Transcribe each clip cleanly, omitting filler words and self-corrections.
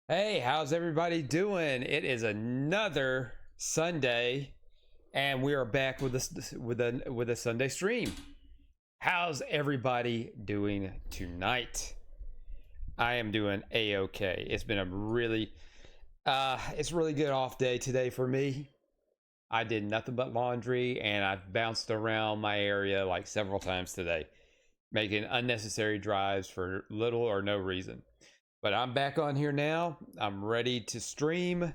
Hey, how's everybody doing? It is another Sunday, and we are back with a Sunday stream. How's everybody doing tonight? I am doing a-okay. It's been a really good off day today for me. I did nothing but laundry, and I've bounced around my area like several times today, making unnecessary drives for little or no reason. But I'm back on here now. I'm ready to stream.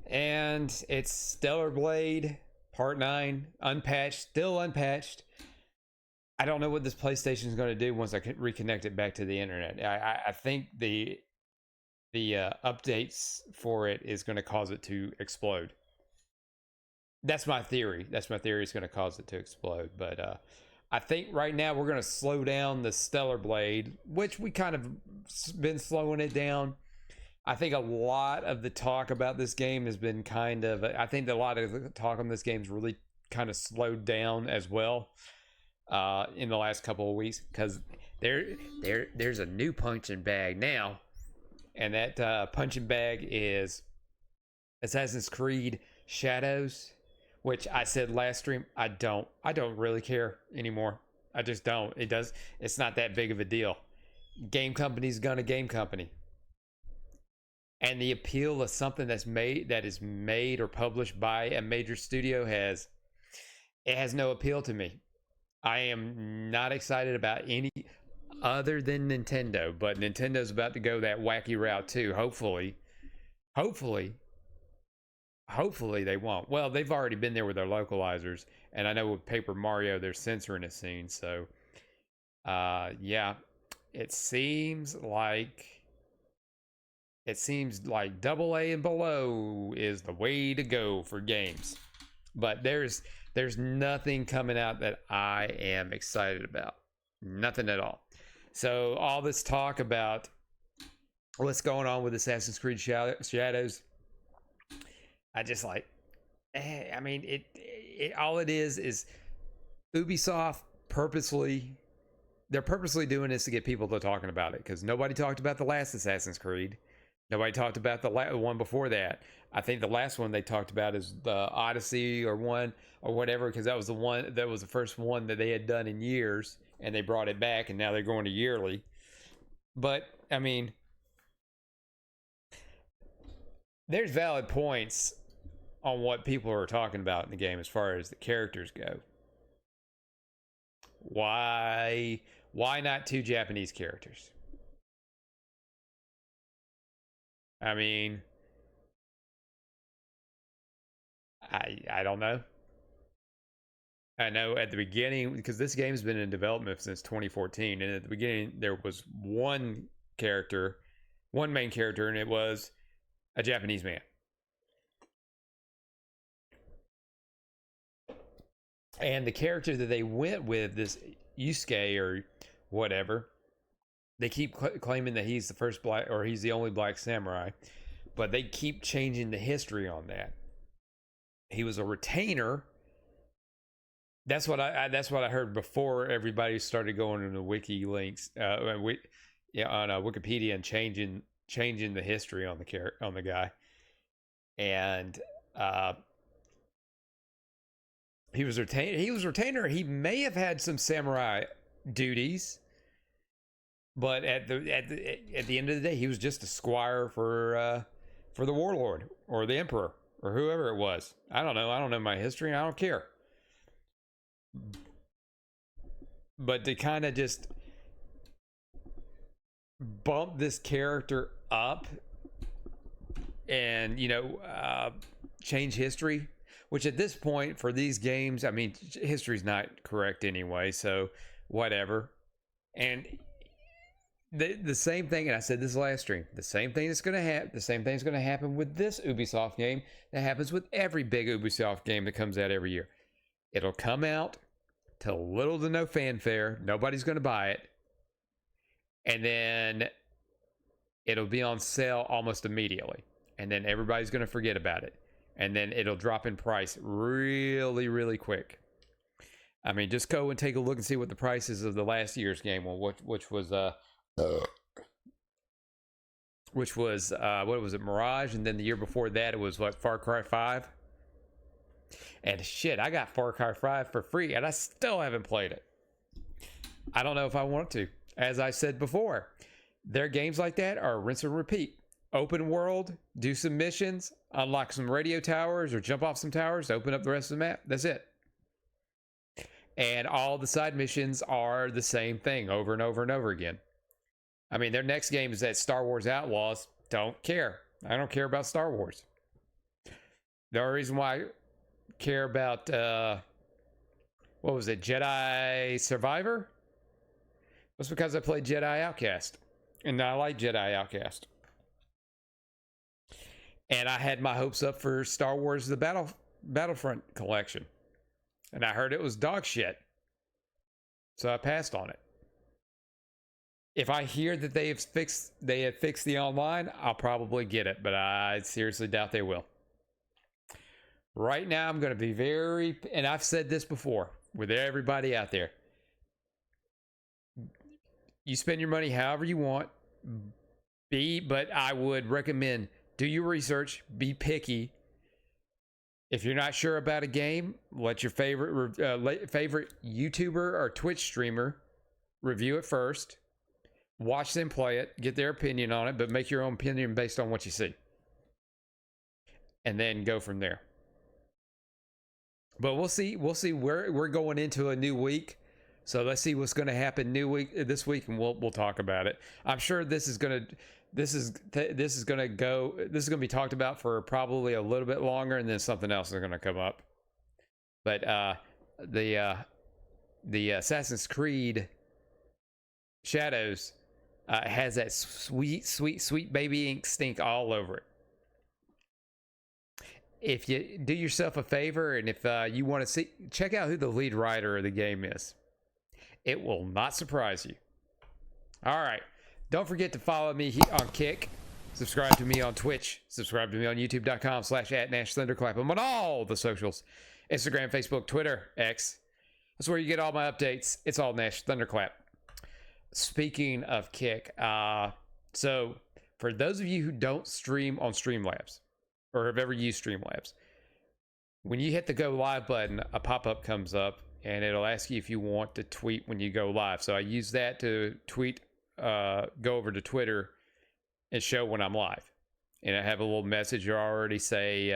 And it's Stellar Blade Part 9, unpatched, still unpatched. I don't know what this PlayStation is going to do once I can reconnect it back to the internet. I think the updates for it is going to cause it to explode. That's my theory. That's my theory. Is going to cause it to explode. But I think right now we're going to slow down the Stellar Blade, which we kind of been slowing it down. I think a lot of the talk about this game has been I think that a lot of the talk on this game's really kind of slowed down as well in the last couple of weeks, because there's a new punching bag now, and that punching bag is Assassin's Creed Shadows, which I said last stream I don't really care anymore. I just don't. It's not that big of a deal. Game company's gonna game company. And the appeal of something that is made or published by a major studio has no appeal to me. I am not excited about any other than Nintendo, but Nintendo's about to go that wacky route too. Hopefully they won't. Well, they've already been there with their localizers, and I know with Paper Mario they're censoring it soon. So yeah, it seems like double A and below is the way to go for games. But there's nothing coming out that I am excited about. Nothing at all. So all this talk about what's going on with Assassin's Creed Shadows, I just I mean, it all it is Ubisoft they're purposely doing this to get people to talking about it, because nobody talked about the last Assassin's Creed. Nobody talked about the one before that. I think the last one they talked about is the Odyssey or whatever, because that was the first one that they had done in years, and they brought it back, and now they're going to yearly. But I mean, there's valid points on what people are talking about in the game as far as the characters go. Why not two Japanese characters? I mean, I don't know. I know at the beginning, because this game's been in development since 2014, and at the beginning there was one main character, and it was a Japanese man. And the character that they went with, this Yusuke or whatever, they keep claiming that he's the first black, or he's the only black samurai, but they keep changing the history on that. He was a retainer. That's what I heard before everybody started going into wiki links, on Wikipedia, and changing the history on the guy. And he was retainer. He may have had some samurai duties, but at the end of the day, he was just a squire for the warlord or the emperor or whoever it was. I don't know my history. I don't care. But to kind of just bump this character up and change history, which at this point for these games, I mean, history's not correct anyway, so whatever. And the same thing, and I said this last stream, the same thing's going to happen with this Ubisoft game that happens with every big Ubisoft game that comes out every year. It'll come out to little to no fanfare. Nobody's going to buy it. And then it'll be on sale almost immediately. And then everybody's going to forget about it. And then it'll drop in price really, really quick. I mean, just go and take a look and see what the prices of the last year's game were, which was which was what was it, Mirage, and then the year before that it was what, Far Cry 5. And shit, I got Far Cry 5 for free, and I still haven't played it. I don't know if I want to. As I said before, their games like that are rinse and repeat. Open world, do some missions, unlock some radio towers, or jump off some towers, open up the rest of the map. That's it. And all the side missions are the same thing over and over and over again. I mean, their next game is that Star Wars Outlaws. Don't care. I don't care about Star Wars. The only reason why I care about, what was it, Jedi Survivor? Was because I played Jedi Outcast. And I like Jedi Outcast. And I had my hopes up for Star Wars The Battlefront collection. And I heard it was dog shit. So I passed on it. If I hear that they have fixed the online, I'll probably get it, but I seriously doubt they will. Right now, I'm going to be very, and I've said this before with everybody out there. You spend your money however you want, but I would recommend do your research, be picky. If you're not sure about a game, let your favorite YouTuber or Twitch streamer review it first. Watch them play it, get their opinion on it, but make your own opinion based on what you see. And then go from there. But we'll see we're going into a new week. So let's see what's going to happen this week, and we'll talk about it. I'm sure this is going to be talked about for probably a little bit longer, and then something else is going to come up. But the Assassin's Creed Shadows has that sweet baby ink stink all over it. If you do yourself a favor, and if you want to check out who the lead writer of the game is. It will not surprise you. All right. Don't forget to follow me on Kick. Subscribe to me on Twitch. Subscribe to me on youtube.com/@NashThunderclap. I'm on all the socials. Instagram, Facebook, Twitter, X. That's where you get all my updates. It's all Nash Thunderclap. Speaking of Kick, so for those of you who don't stream on Streamlabs or have ever used Streamlabs, when you hit the go live button, a pop-up comes up and it'll ask you if you want to tweet when you go live. So I use that to tweet, go over to Twitter and show when I'm live. And I have a little message you already say,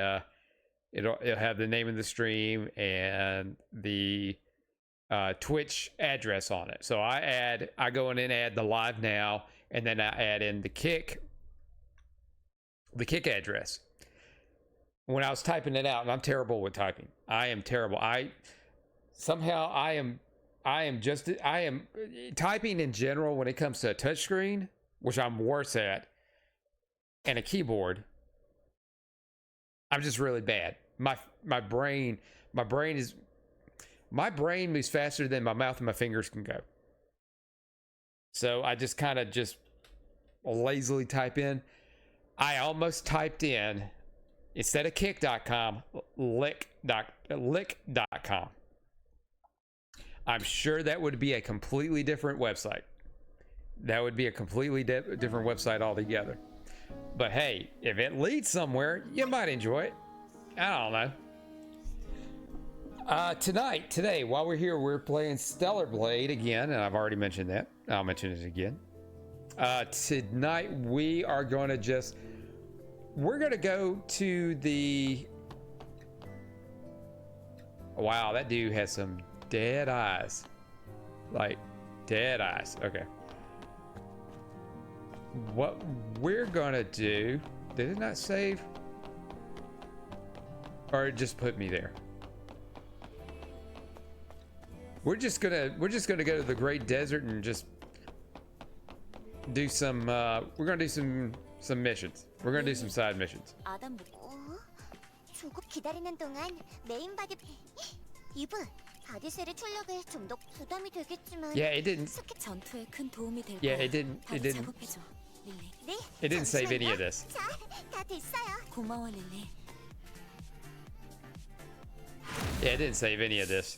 it'll have the name of the stream and the Twitch address on it. So I go in and add the live now, and then I add in the kick address. When I was typing it out, and I'm terrible with typing. I am terrible. I am typing in general when it comes to a touchscreen, which I'm worse at, and a keyboard. I'm just really bad. My brain moves faster than my mouth and my fingers can go. So I just kind of lazily type in. I almost typed in, instead of kick.com, lick.com. I'm sure that would be a completely different website. That would be a completely different website altogether. But hey, if it leads somewhere, you might enjoy it. I don't know. Today, while we're here, we're playing Stellar Blade again, and I've already mentioned that. I'll mention it again. Tonight, we're going to go to the... Wow, that dude has some dead eyes. Like, dead eyes. Okay. What we're gonna do... Did it not save? Or it just put me there? We're just gonna go to the Great Desert and just do some we're gonna do some missions. We're gonna do some side missions. 기다리는 동안 메인 바디 이브 바디셀의 출력에 좀 더 부담이 되겠지만 Yeah, it didn't. 전투에 큰 도움이 될 Yeah, 거야. it didn't 작업해줘, 릴리. 네. It didn't save any of this. 자, 다 됐어요. 고마워, 릴리. Yeah, it didn't save any of this.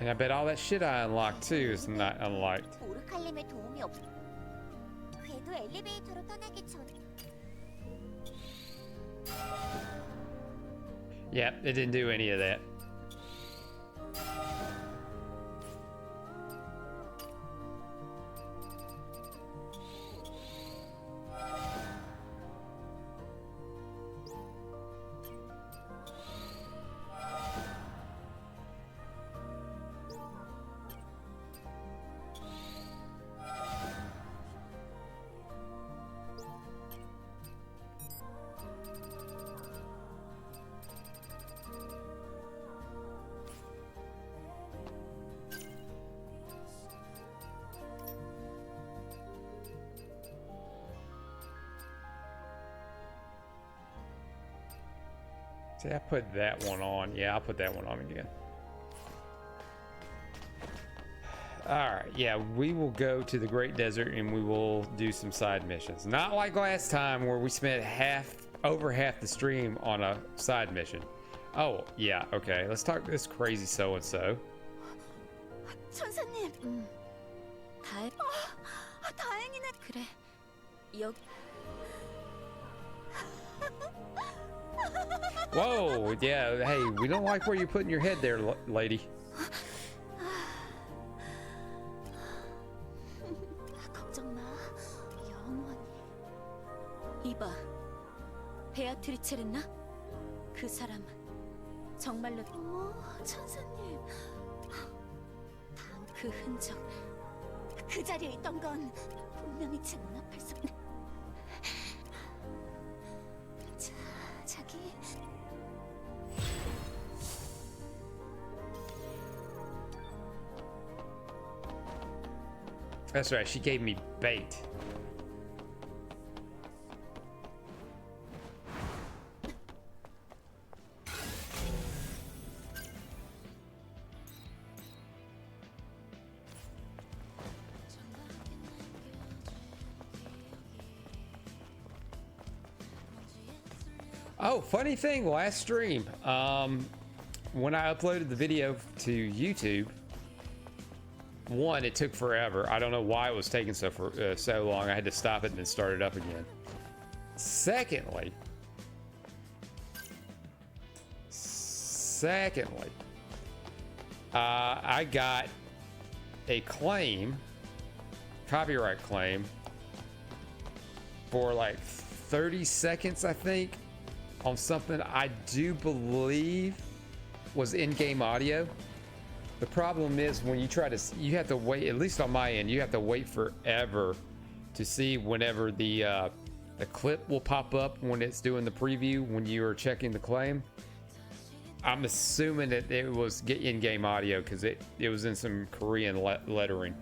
And I bet all that shit I unlocked too is not unlocked. 오르칼림의 도움이 없. 궤도 엘리베이터로 떠나기 전. Yep, it didn't do any of that. See, I put that one on. Yeah, I'll put that one on again. Alright, yeah, we will go to the Great Desert and we will do some side missions. Not like last time where we spent over half the stream on a side mission. Oh, yeah, okay. Let's talk to this crazy so-and-so. 천사님. 다행이네. 그래. Whoa, yeah, hey, we don't like where you're putting your head there, lady. 걱정 마. 영원히. 이봐. 베아트리체랬나? 그 사람 정말로 천사님. 그 흔적. 그 자리에 있던 건 분명히 제 눈앞에서. 자기. That's right, she gave me bait. Oh, funny thing, last stream, when I uploaded the video to YouTube, one, it took forever. I don't know why it was taking so long. I had to stop it and then start it up again. Secondly, I got a copyright claim, for like 30 seconds, I think, on something I do believe was in-game audio. The problem is when you try to, you have to wait, at least on my end, you have to wait forever to see whenever the clip will pop up when it's doing the preview when you are checking the claim. I'm assuming that it was in-game audio because it was in some Korean lettering.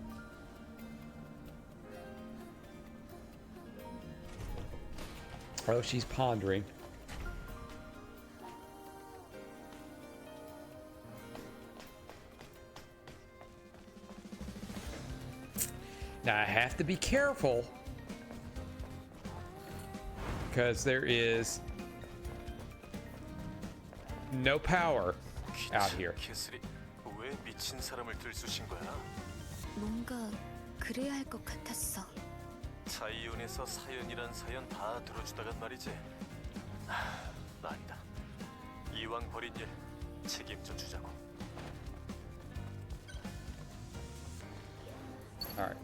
Oh, she's pondering. Now I have to be careful because there is no power out here. 왜 미친 사람을 들쑤신 거야? 뭔가 그래야 할 것 같았어. 자이온에서 사연이란 사연 다 들어주다간 말이지. 아니다. 이왕 벌인 일 책임져 주자고. All right.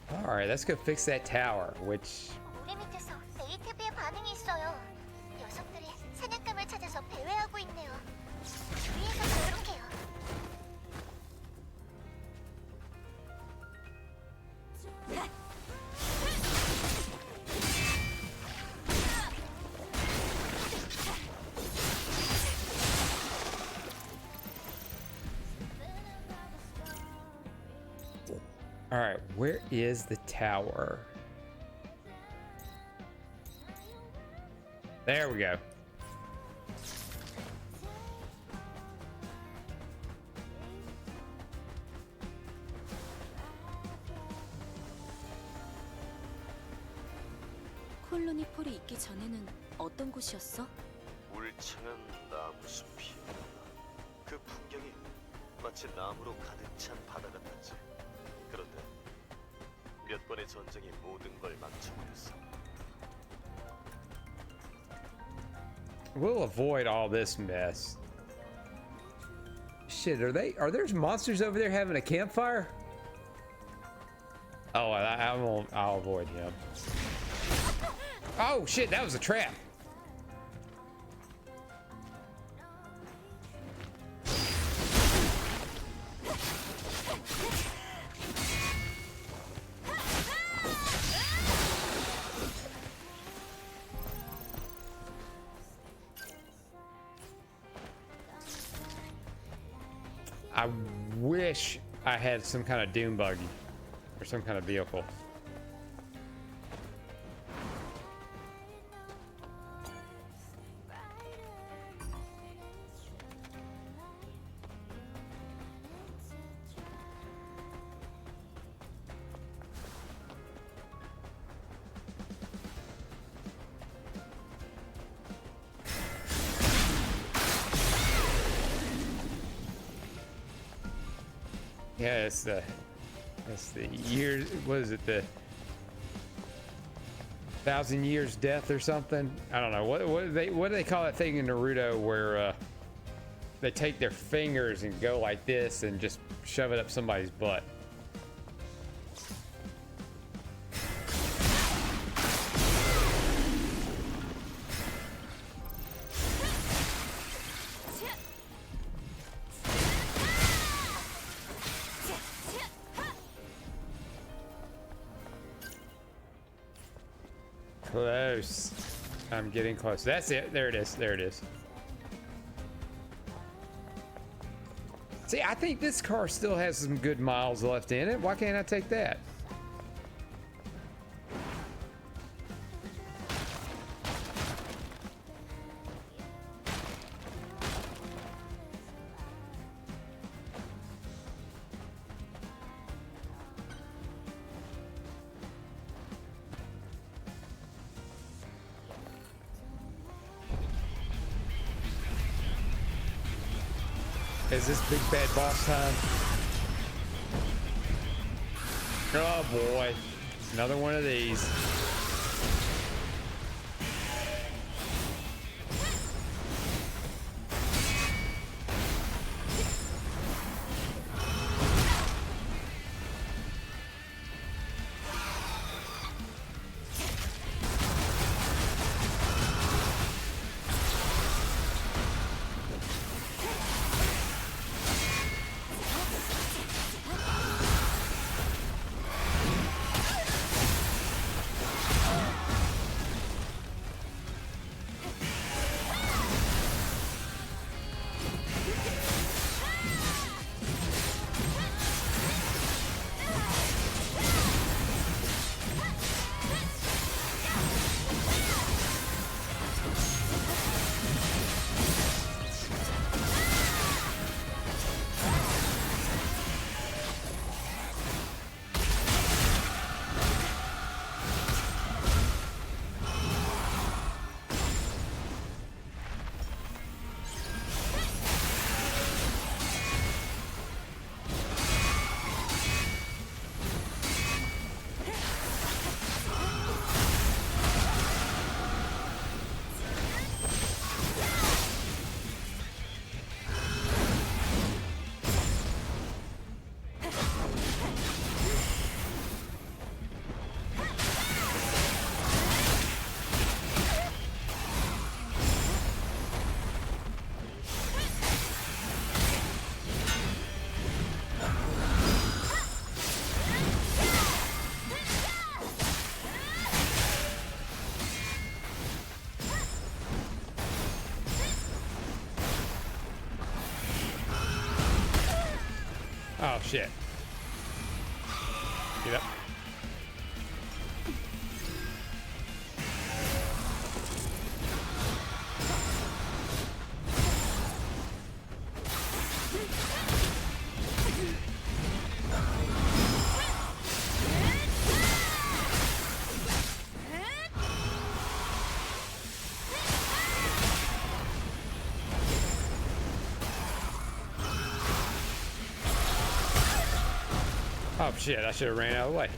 All right, let's go fix that tower, which 우리 밑에서 ATV의 반응이 있어요. 녀석들이 사냥감을 찾아서 배회하고 있네요. 주위에서 조용해요. all right, where is the tower? There we go. 카니폴이 있기 전에는 어떤 곳이었어? 울창한 나무 숲이었다. 그 풍경이 마치 나무로 가득 찬 바다 같았지. 그런데 몇 번의 전쟁이 모든 걸 망쳐버렸어. We'll avoid all this mess. Shit, are there monsters over there having a campfire? Oh, I'll avoid him. Oh shit, that was a trap. I wish I had some kind of doom buggy or some kind of vehicle. Yeah, it's the year. What is it? The 1,000 years death or something? I don't know. What do they call that thing in Naruto where they take their fingers and go like this and just shove it up somebody's butt? Close. I'm getting close. That's it. There it is. There it is. See, I think this car still has some good miles left in it. Why can't I take that? Is this big bad boss time? Oh boy, another one of these. Oh shit. Get up. Oh shit, I should have ran out of the way.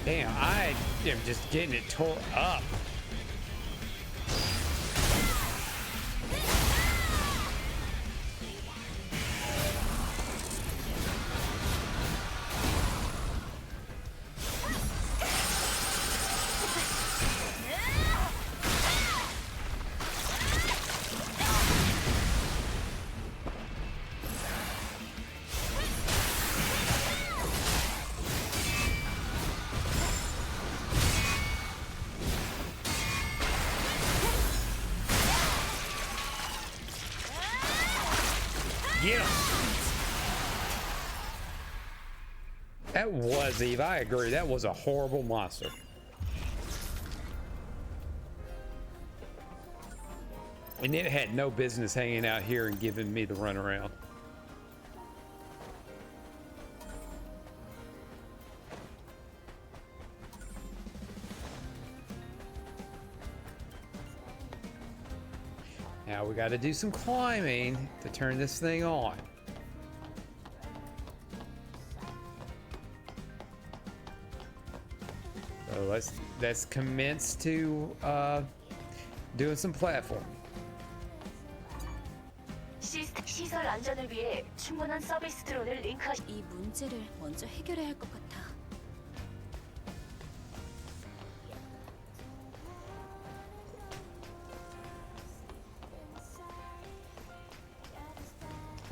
Damn, I am just getting it tore up. Get him. That was Eve. I agree. That was a horrible monster. And it had no business hanging out here and giving me the runaround. Now we got to do some climbing to turn this thing on. So let's commence to doing some platforming. 시설 안전을 위해 충분한 서비스 드론을 링크하. 이 문제를 먼저 해결해야 할 것 같아.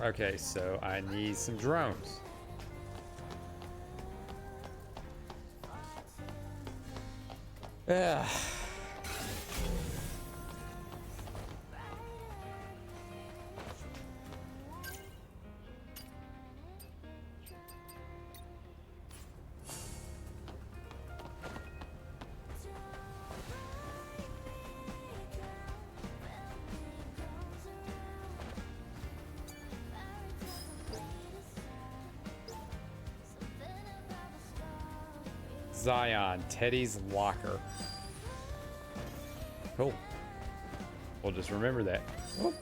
Okay, so I need some drones. Yeah. Zion, Teddy's locker. Cool. We'll just remember that. Whoop.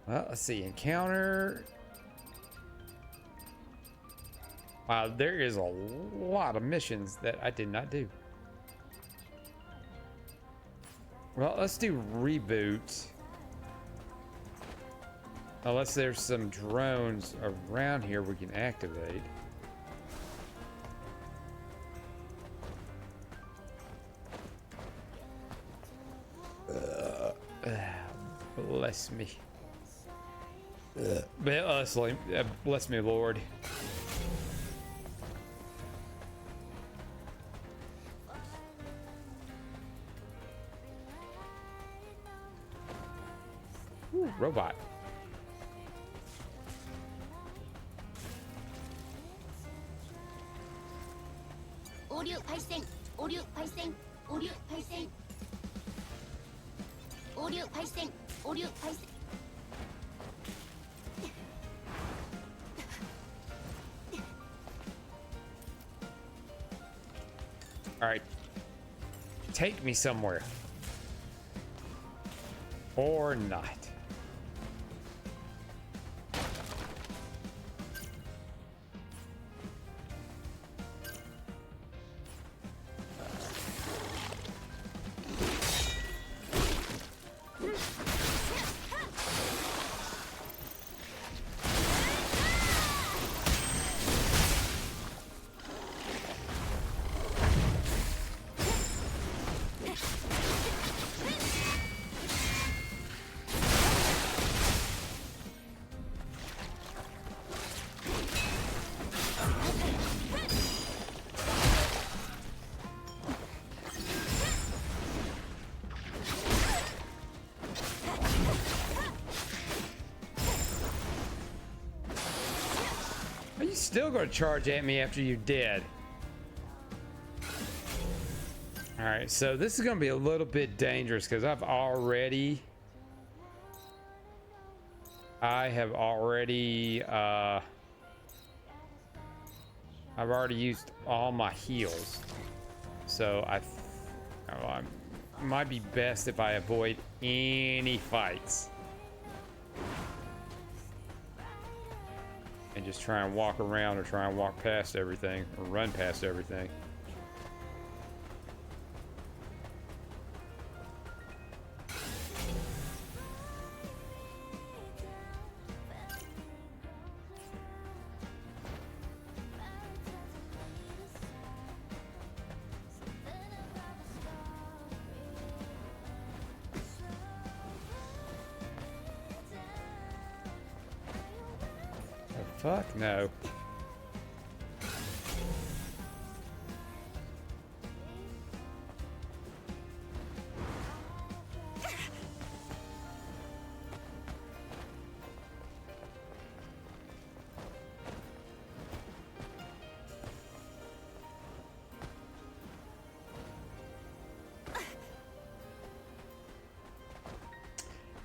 Well, let's see. Encounter. Wow, there is a lot of missions that I did not do. Well, let's do reboot. Unless there's some drones around here we can activate. Bless me. Bless me, Lord. Ooh, robot. 오류 발생. 오류 발생. 오류 발생. 오류 발생. 오류 발생. All right. Take me somewhere. Or not. Are you still going to charge at me after you're dead? All right, so this is going to be a little bit dangerous because I've already used all my heals, so I might be best if I avoid any fights and just try and walk around or try and walk past everything or run past everything. Fuck no.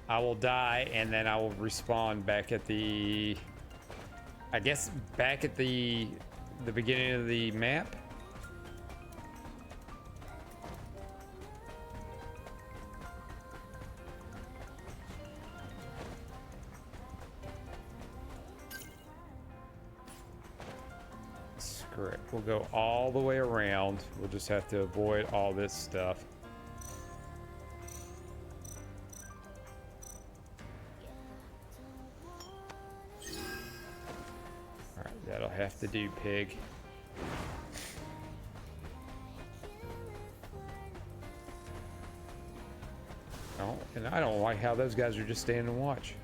I will die and then I will respawn back at the, I guess back at the beginning of the map. Screw it. We'll go all the way around. We'll just have to avoid all this stuff. That'll have to do, pig. Oh, and I don't like how those guys are just standing and watch.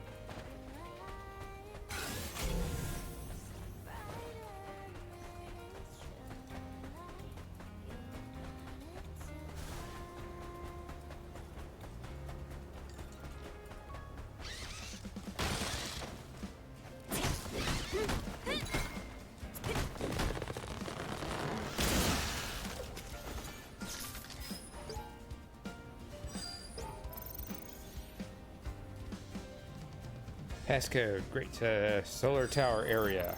Passcode, great, solar tower area.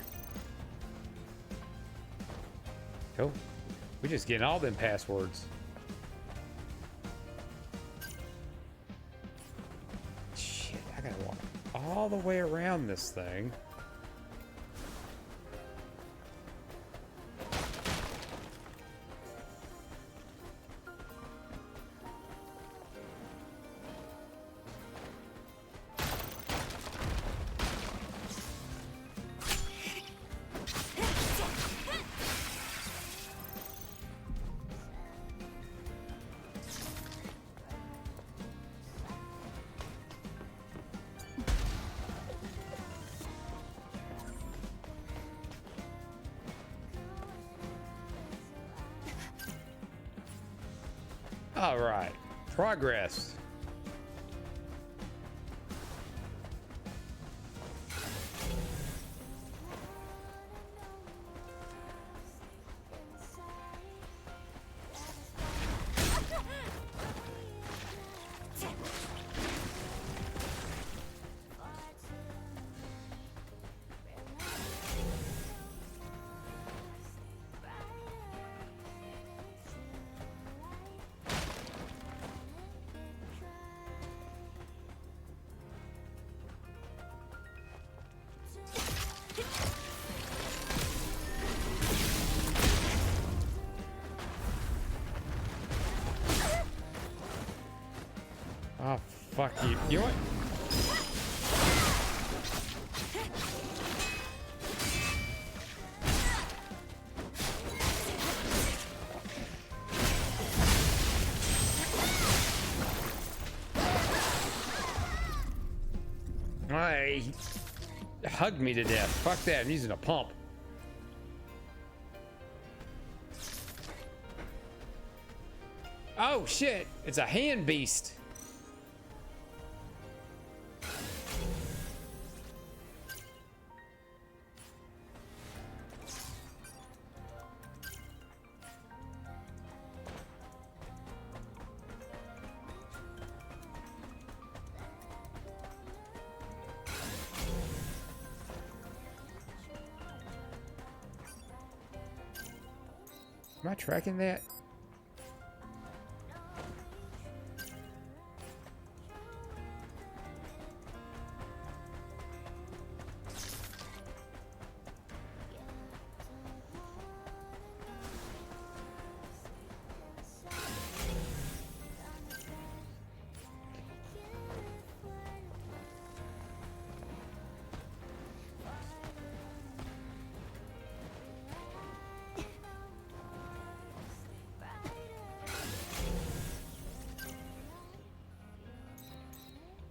Cool. We're just getting all them passwords. Shit, I gotta walk all the way around this thing. All right, progress. Oh, fuck you. You know what? He hugged me to death. Fuck that. I'm using a pump. Oh shit! It's a hand beast. Am I tracking that?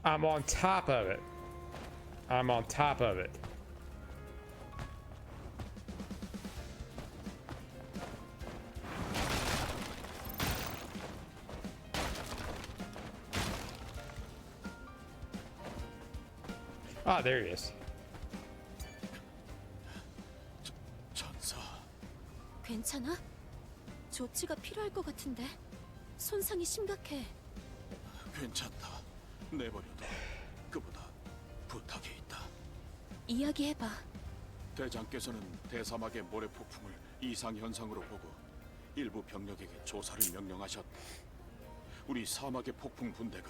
I'm on top of it. I'm on top of it. Ah, there he is. 전사. 괜찮아? 조치가 필요할 것 같은데. 손상이 심각해. 괜찮다. 내버려둬. 그보다 부탁이 있다. 이야기해봐. 대장께서는 대사막의 모래 폭풍을 이상 현상으로 보고 일부 병력에게 조사를 명령하셨다. 우리 사막의 폭풍 분대가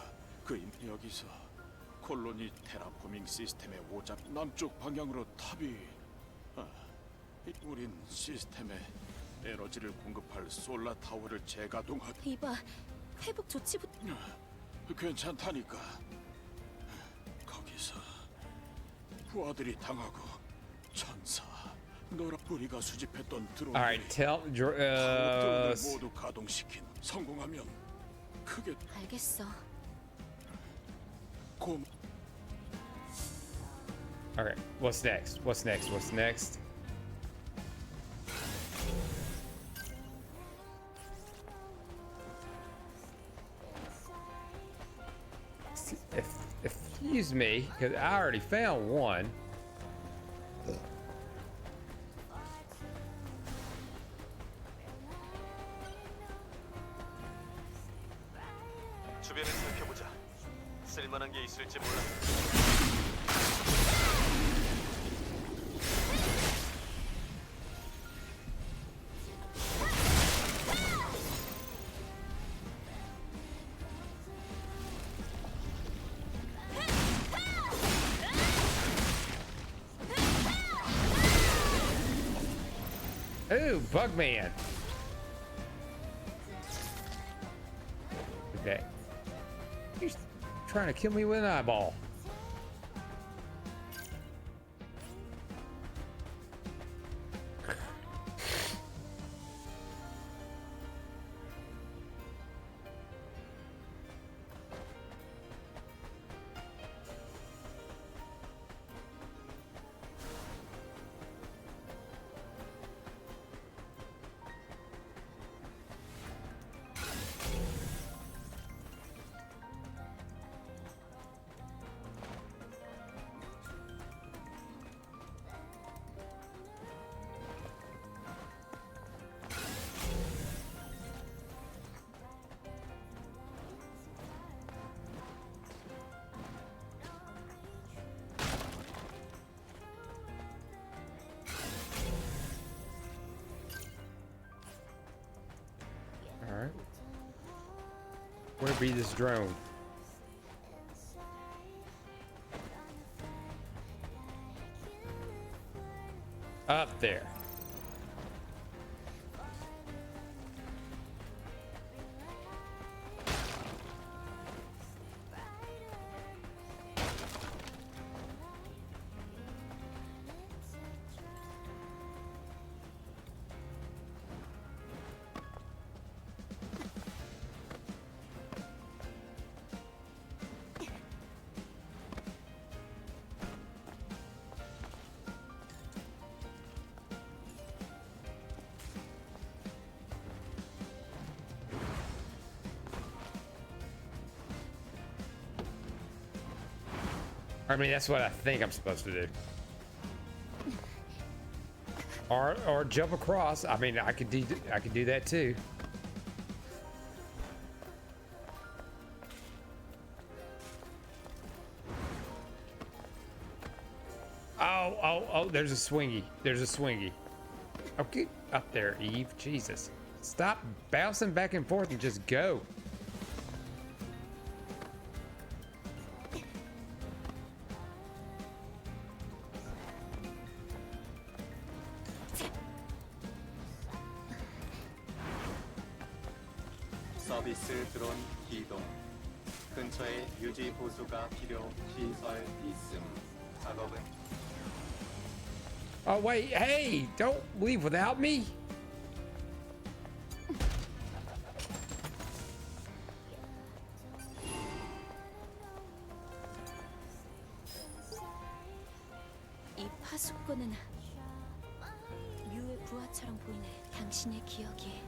여기서 콜로니 테라포밍 시스템의 오잡 남쪽 방향으로 탑이. 우린 시스템에 에너지를 공급할 솔라 타워를 재가동하. 이봐, 회복 조치부터. 괜찮다니까. 거기서 부하들이 당하고 전사 너라 우리가 수집했던 드론 All right, tell 드론을 모두 가동시킨 성공하면 크게 알겠어. 고. Okay, what's next? What's next? What's next? Excuse me, because I already found one. 주변을 살펴보자. 쓸만한 게 있을지 몰라. Ooh, Bugman. Okay. He's trying to kill me with an eyeball. Alright. Where be this drone? Up there. I mean, that's what I think I'm supposed to do. Or jump across. I mean, I could do that too. Oh, there's a swingy. There's a swingy. Okay, up there, Eve. Jesus. Stop bouncing back and forth and just go. 서비스 드론 이동. 근처에 유지 보수가 필요 시설 있음. 작업은 Oh, wait. Hey, don't leave without me. 이 파수꾼은 뮤의 부하처럼 보이네. 당신의 기억이.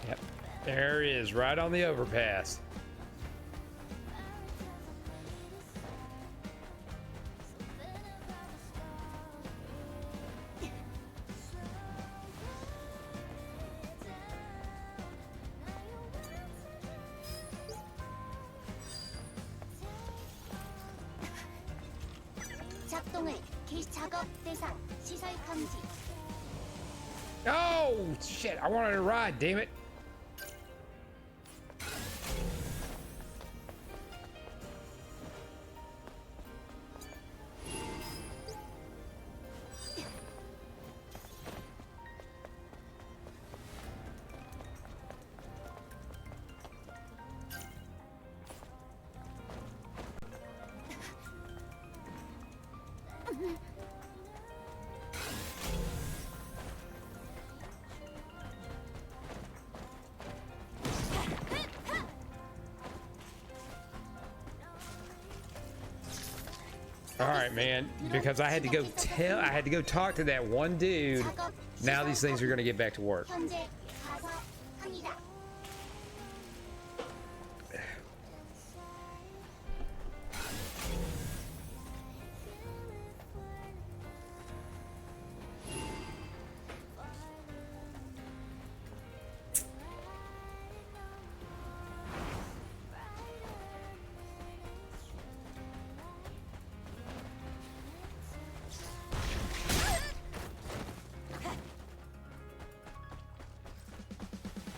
Yep. There he is, right on the overpass. 작동을 작업 대상 시설 감지. Oh, shit. I wanted to ride, damn it. All right, man, because I had to go talk to that one dude. Now these things are going to get back to work. 현재 가서 합니다.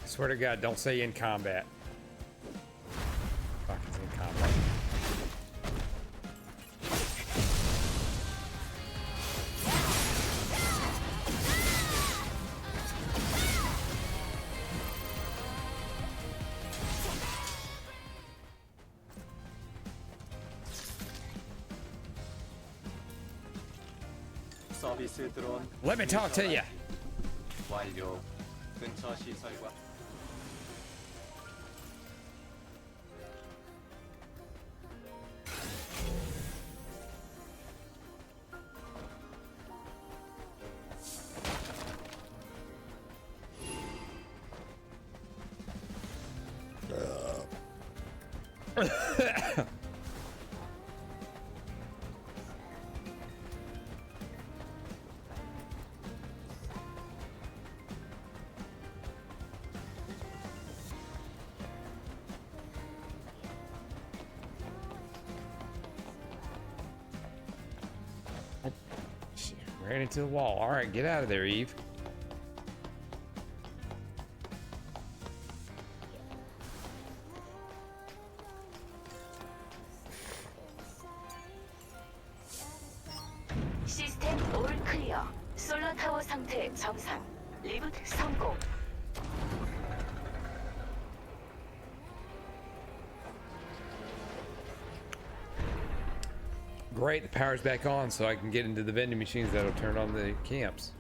I swear to God, don't say in combat. Fuck, it's in combat. 서비스 드론 Let me talk to you. 완료. 근처 시설과 Shit, ran into the wall. All right, get out of there, Eve. 시스템 올 클리어. 솔러 타워 상태 정상. 리부트 성공. Great, the power's back on, so I can get into the vending machines that'll turn on the camps.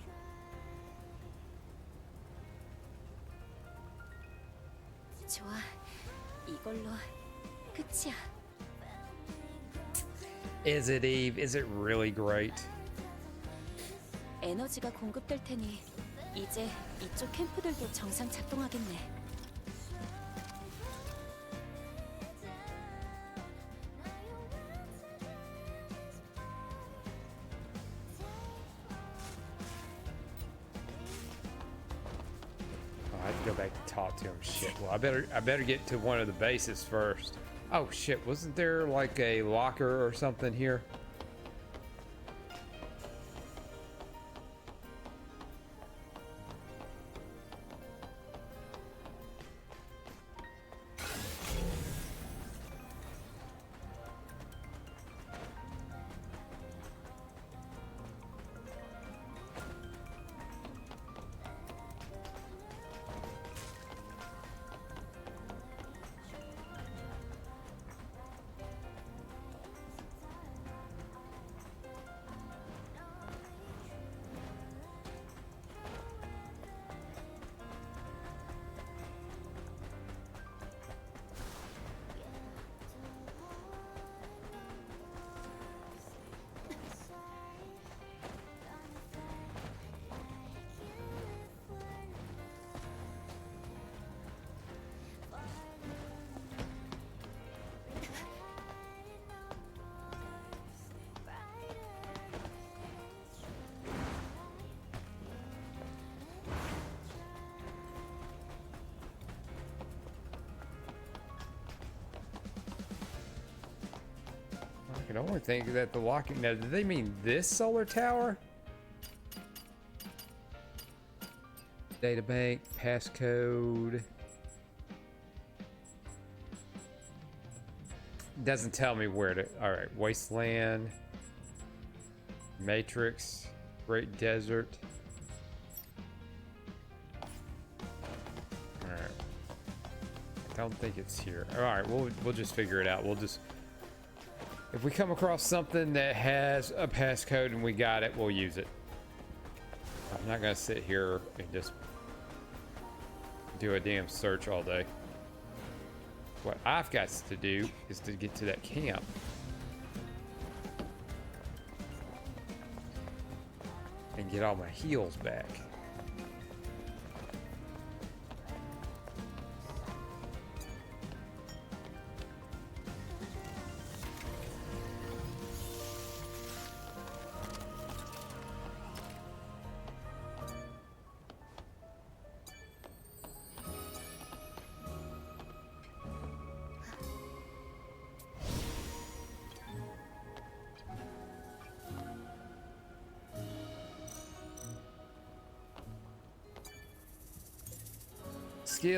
좋아. 이걸로 끝이야. Is it, Eve? Is it really great? 에너지가 공급될 테니 이제 이쪽 캠프들도 정상 작동하겠네. Oh, I have to go back to talk to him. Shit. Well, I better get to one of the bases first. Oh shit! Wasn't there like a locker or something here? I can only think that the locking. Now, do they mean this solar tower? Databank, passcode. Doesn't tell me where to. All right, wasteland, matrix, great desert. All right. I don't think it's here. All right, we'll just figure it out. We'll just. If we come across something that has a passcode and we got it, we'll use it. I'm not gonna sit here and just do a damn search all day. What I've got to do is to get to that camp. And get all my heals back.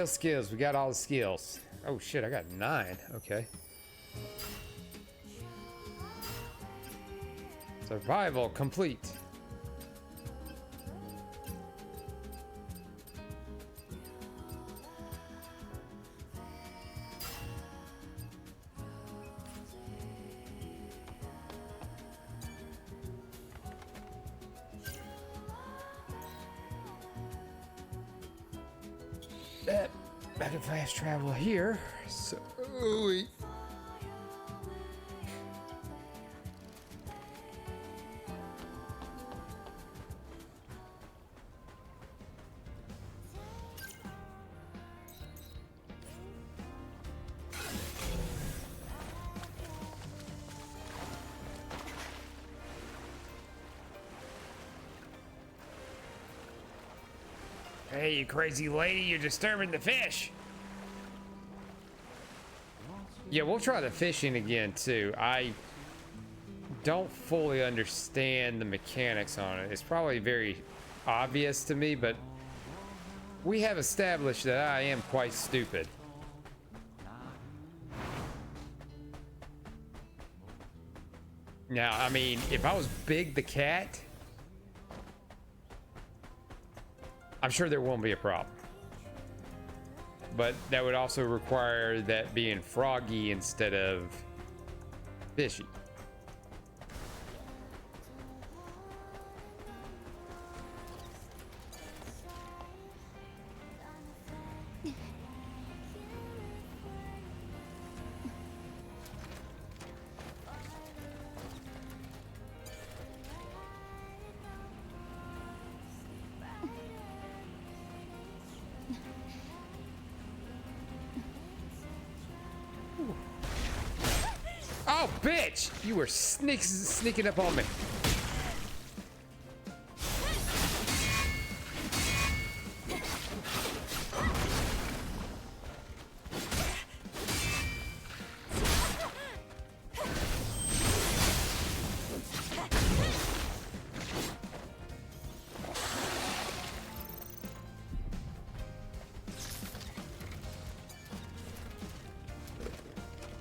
Skills. We got all the skills. Oh shit, I got 9. Okay. Survival complete. I can fast travel here. So hey, you crazy lady, you're disturbing the fish. Yeah, we'll try the fishing again too. I don't fully understand the mechanics on it. It's probably very obvious to me, but we have established that I am quite stupid. Now, I mean, if I was Big the Cat, I'm sure there won't be a problem. But that would also require that being froggy instead of fishy. Oh, bitch! You were sneaking up on me.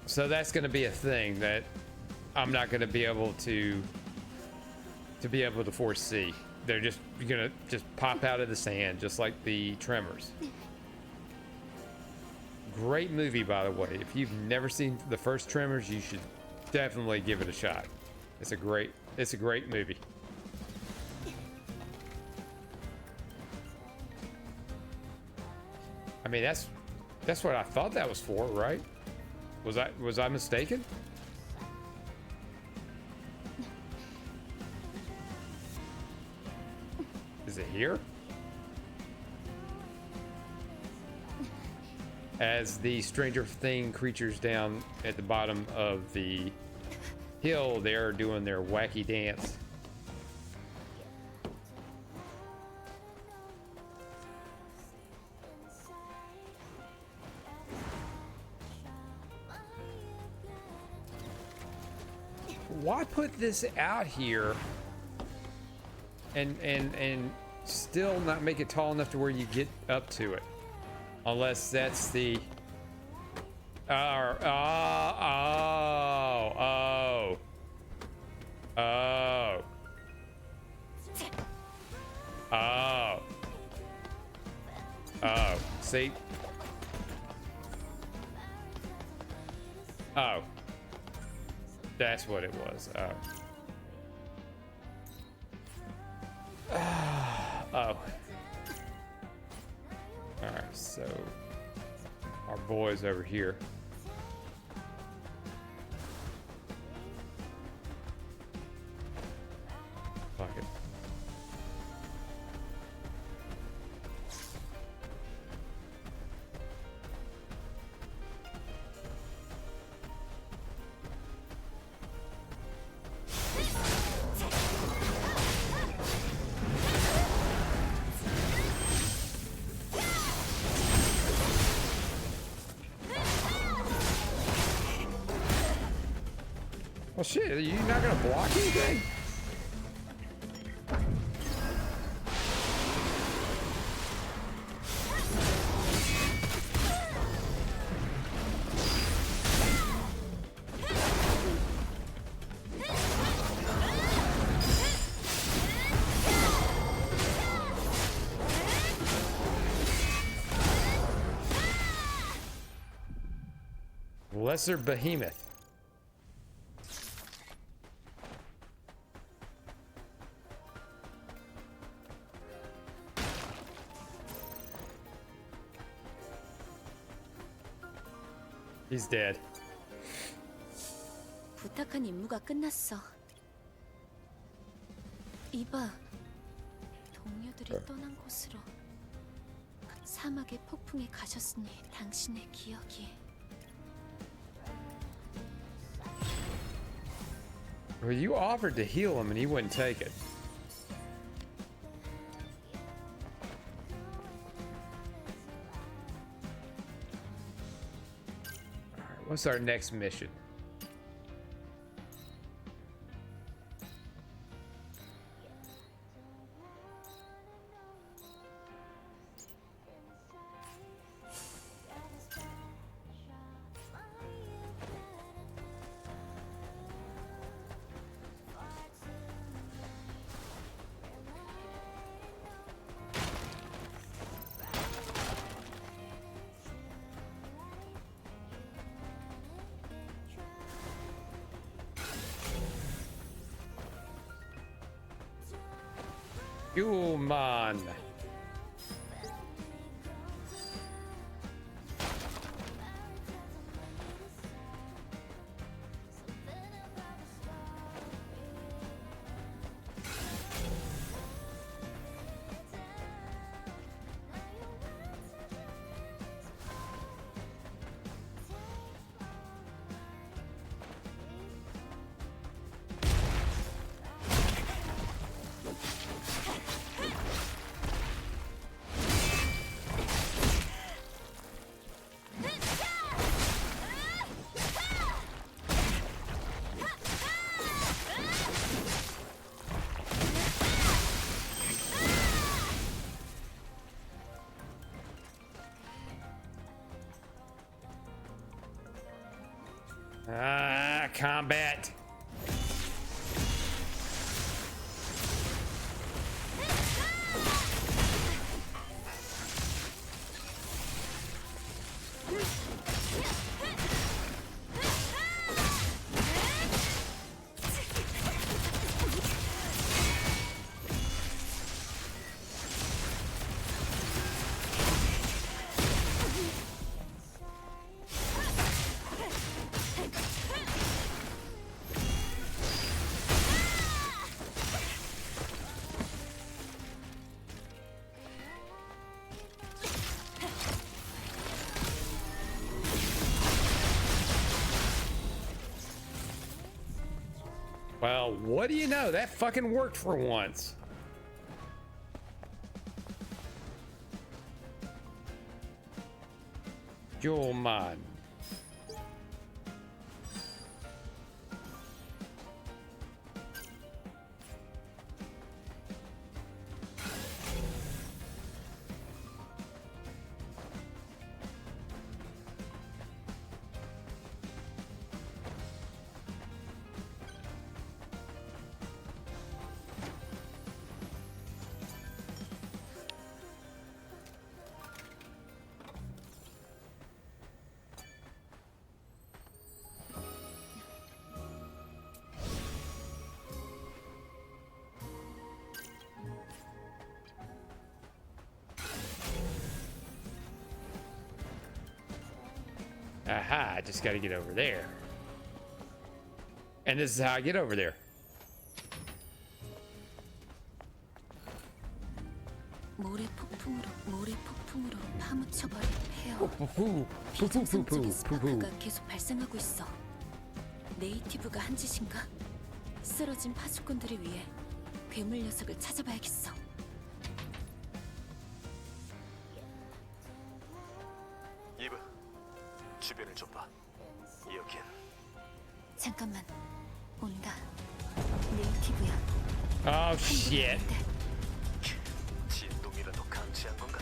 So that's going to be a thing that I'm not going to be able to foresee. They're just going to just pop out of the sand, just like the Tremors. Great movie, by the way. If you've never seen the first Tremors, you should definitely give it a shot. It's a great movie. I mean, that's what I thought that was for, right? Was I mistaken? Is it here? As the Stranger Thing creatures down at the bottom of the hill, they're doing their wacky dance. Why put this out here and still not make it tall enough to where you get up to it? Unless that's the oh. See? Oh. That's what it was. Oh. Alright, so our boys over here. Fuck it. Well, shit, are you not gonna block anything? Lesser Behemoth. He's dead. 부탁한 임무가 끝났어. 이봐, 동료들이 떠난 곳으로 사막의 폭풍에 가셨으니 당신의 기억이. Well, you offered to heal him and he wouldn't take it. Alright, what's our next mission? Human. Combat. Well, what do you know? That fucking worked for once. Jewel mod. Aha, I just gotta get over there. And this is how I get over there. 모래폭풍으로 파묻혀버린 폐허. 비정상적인 스파크가 계속 발생하고 있어. 네이티브가 한 짓인가? 쓰러진 파수꾼들을 위해 괴물 녀석을 찾아봐야겠어. 이브, 주변을 좀 봐. 여긴 잠깐만, 온다. 네이티브야. Oh shit. 진동이라도 감지한 건가?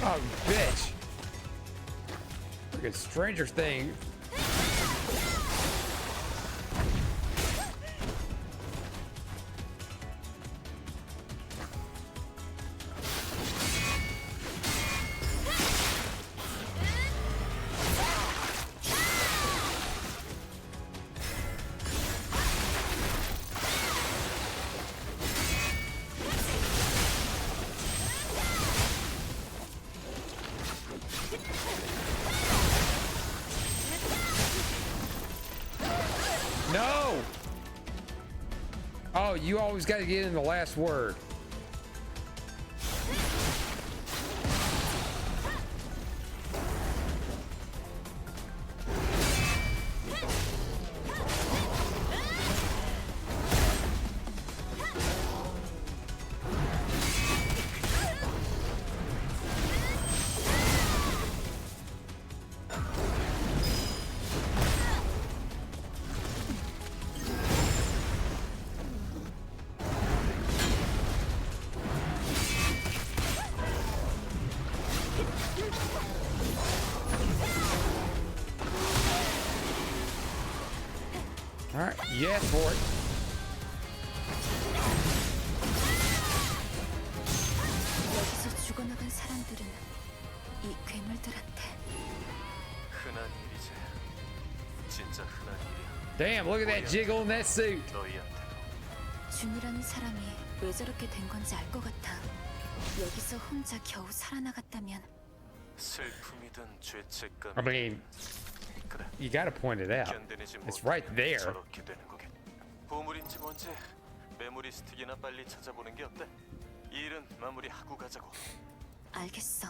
Oh, bitch. Look at Stranger Things. No! Oh, you always got to get in the last word. All right, yes for it. 여기서 죽어나간 사람들은 이 괴물들한테 흔한 일이지. 진짜 흔한 일이야. Damn, look at that jiggle in that suit. 너희한테도. 준이라는 사람이 왜 저렇게 된 건지 알 것 같아. 여기서 혼자 겨우 살아나갔다면 슬픔이든 죄책감. I mean, 그래. you gotta point it out. 견뎌내지 It's 못하면 right there. 저렇게 되는 거겠. 보물인지 뭔지 메모리 스틱이나 빨리 찾아보는 게 어때? 이 일은 마무리하고 가자고. 알겠어.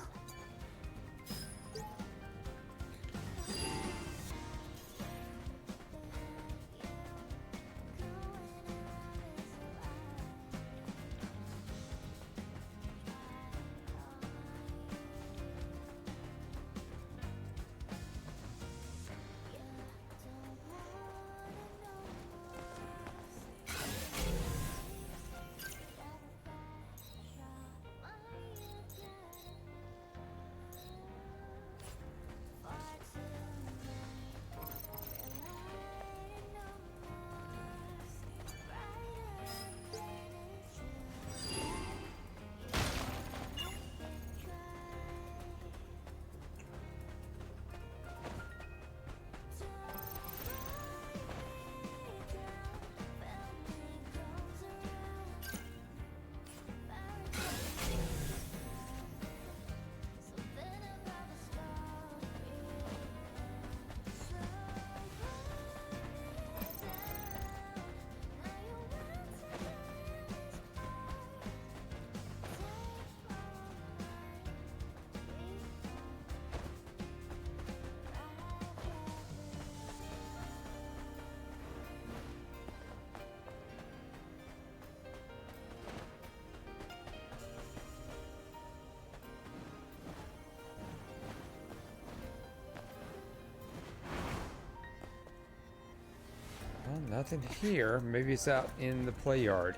Well, nothing here. Maybe it's out in the play yard,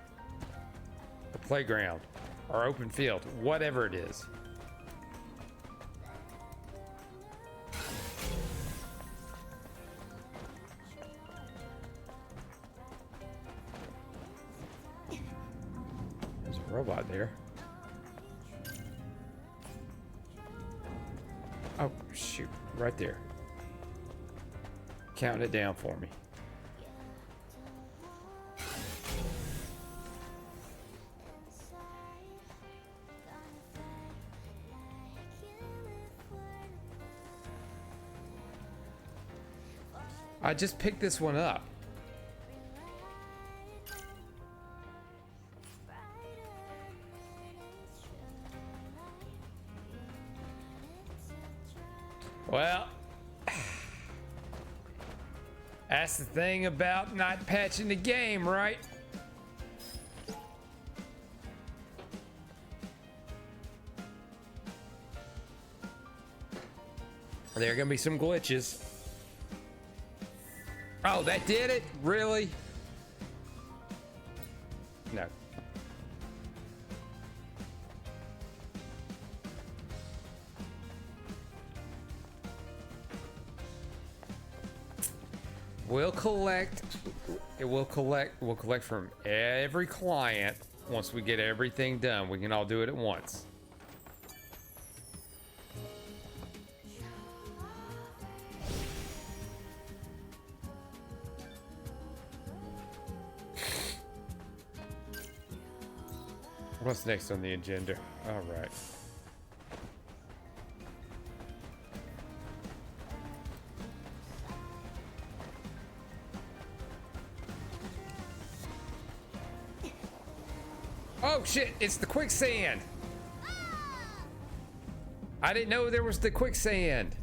the playground, or open field, whatever it is. There's a robot there. Oh, shoot. Right there. Counting it down for me. I just picked this one up. Well, that's the thing about not patching the game, right? There are gonna be some glitches. Oh, that did it? Really? No. We'll collect from every client once we get everything done. We can all do it at once. What's next on the agenda? All right. Oh shit, it's the quicksand. I didn't know there was the quicksand.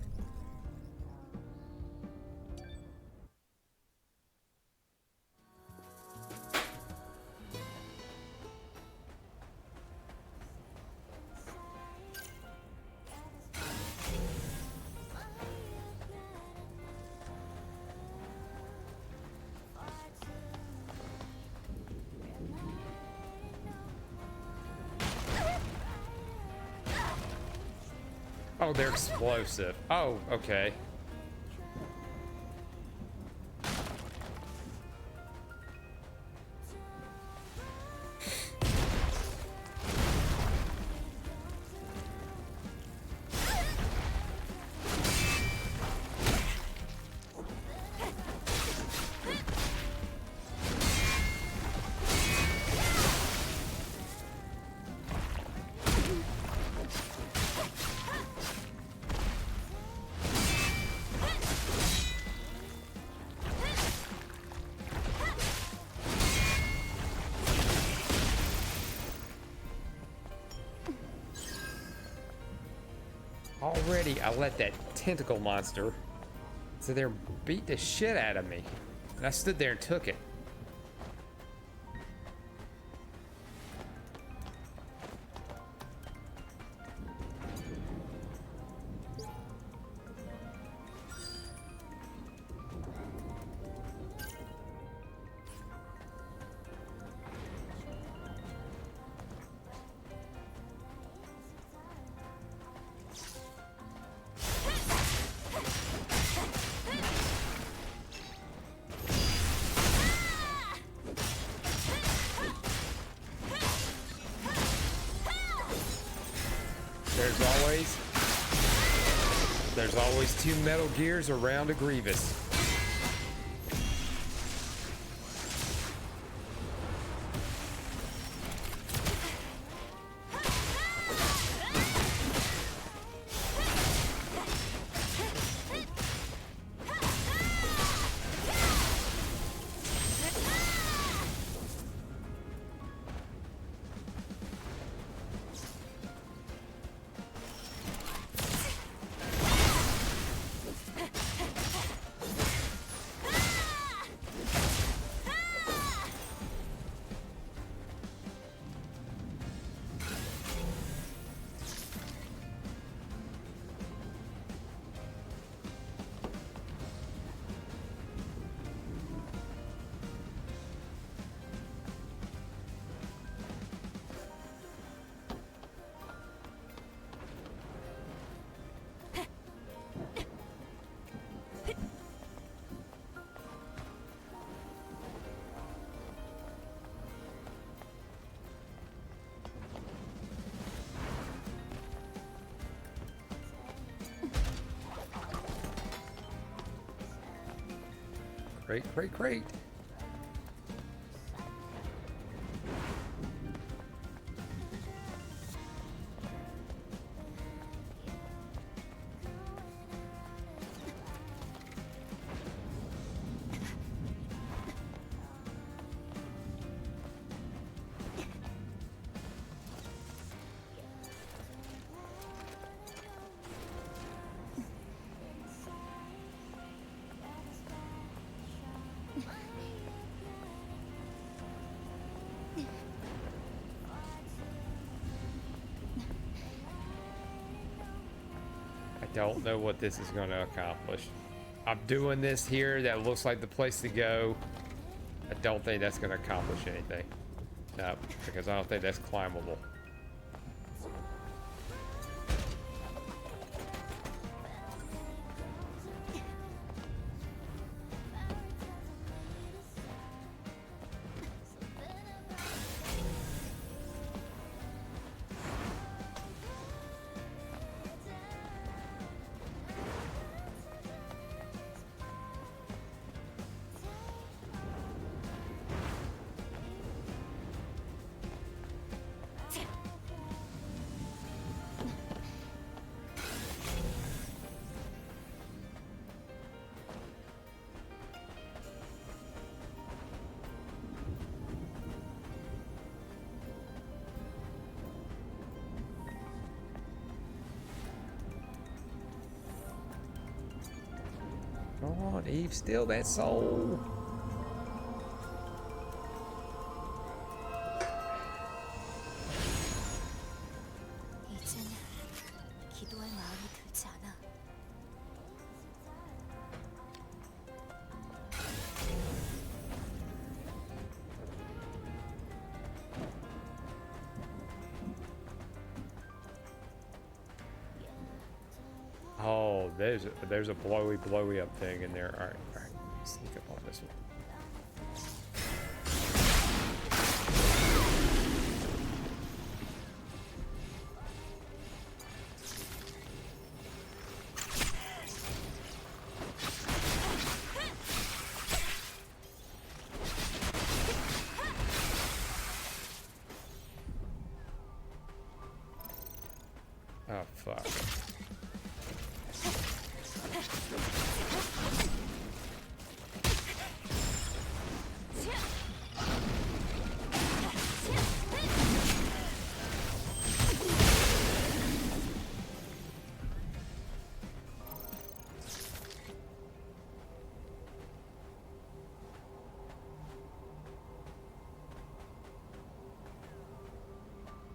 Oh, they're explosive. Oh, okay. Already, I let that tentacle monster sit there and beat the shit out of me. And I stood there and took it. There's always two Metal Gears around a Grievous. Great. I don't know what this is going to accomplish. I'm doing this here. That looks like the place to go. I don't think that's going to accomplish anything. No, because I don't think that's climbable. Come on, Eve, steal that soul. 이젠 기도할 마음이 들지 않아. Oh, there's a blowy up thing in there. All right, sneak up on this one. Oh fuck.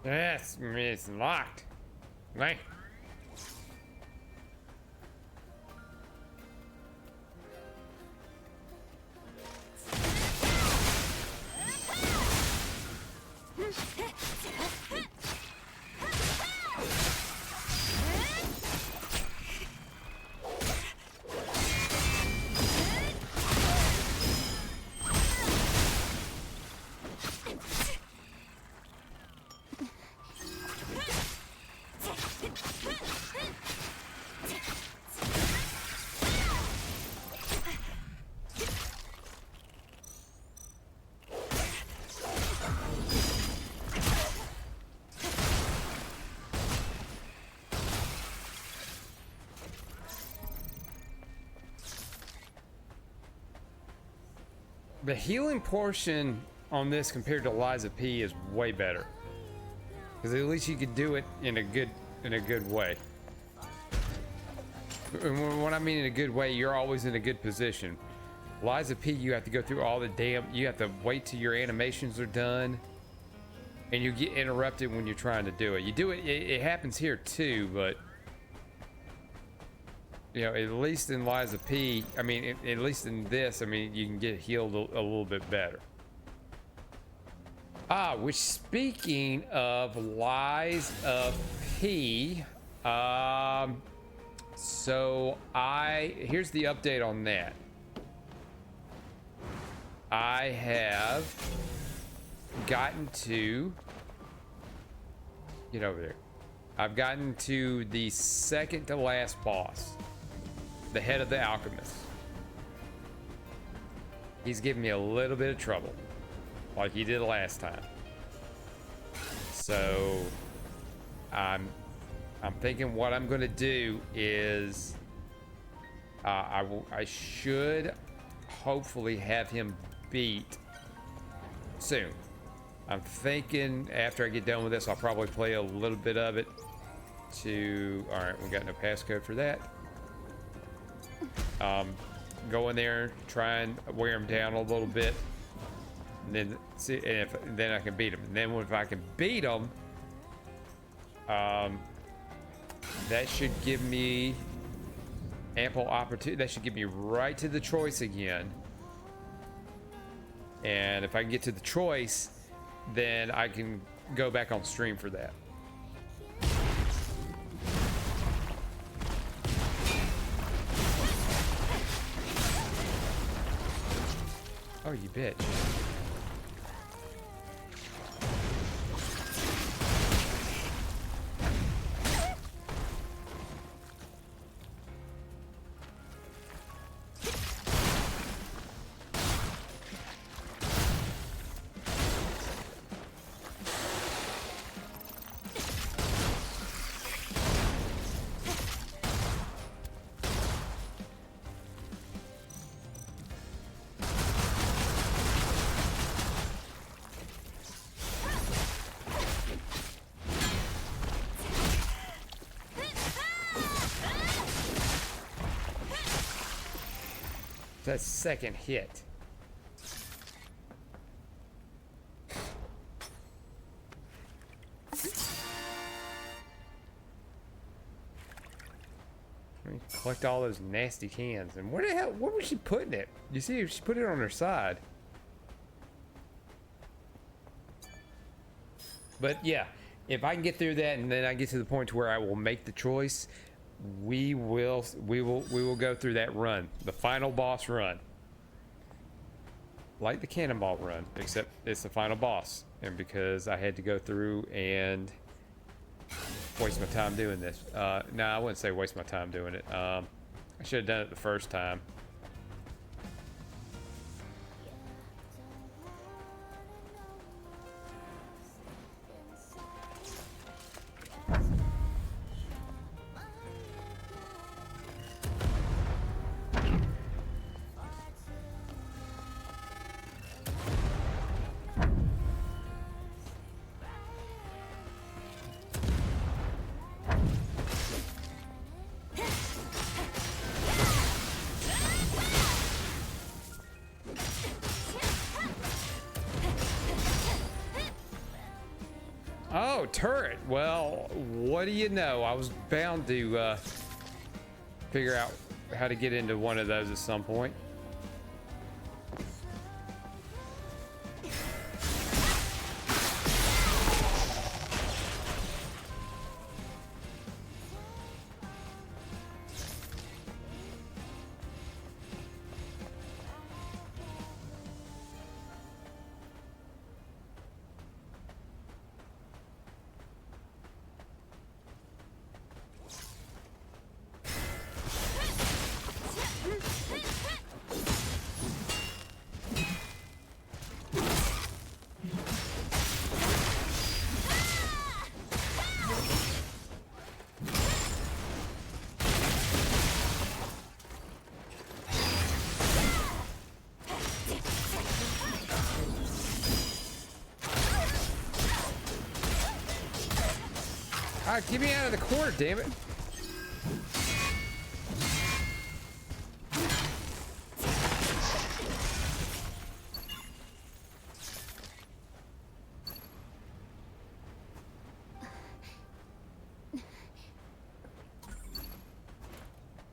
Yes, it's locked. Right. The healing portion on this compared to Liza P is way better, because at least you could do it in a good way. And when I mean in a good way, you're always in a good position. Liza P, you have to go through all the you have to wait till your animations are done, and you get interrupted when you're trying to do it. You do it, it happens here too, but you know, at least in Liza P, I mean, at least in this, I mean, you can get healed a little bit better. Which, speaking of Liza P, so here's the update on that. I have gotten to, get over there. I've gotten to the second to last boss. The head of the alchemist. He's giving me a little bit of trouble, like he did last time. So I'm thinking what I'm gonna do is I should hopefully have him beat soon. I'm thinking after I get done with this, I'll probably play a little bit of it to, all right, we got no passcode for that. Go in there, try and wear him down a little bit, and then see if then I can beat him. And then if I can beat him, that should give me ample opportunity. That should give me right to the choice again. And if I can get to the choice, then I can go back on stream for that. Oh, you bitch. That second hit. Collect all those nasty cans. And where the hell, where was she putting it? You see, she put it on her side. But yeah, if I can get through that and then I get to the point where I will make the choice, we will go through that run, the final boss run, like the cannonball run, except it's the final boss. And because I had to go through and waste my time doing this, no, I wouldn't say waste my time doing it. I should have done it the first time. Oh, turret. Well, what do you know? I was bound to figure out how to get into one of those at some point. Ah, get me out of the corner, damn it.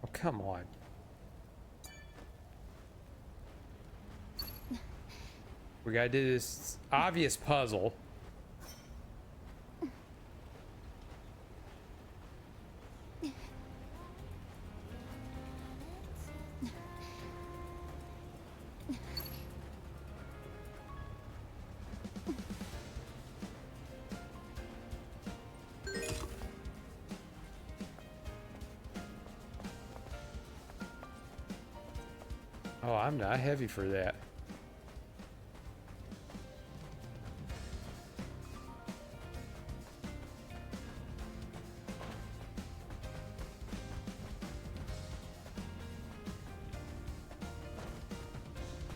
Oh, come on. We gotta do this obvious puzzle. Oh, I'm not heavy for that.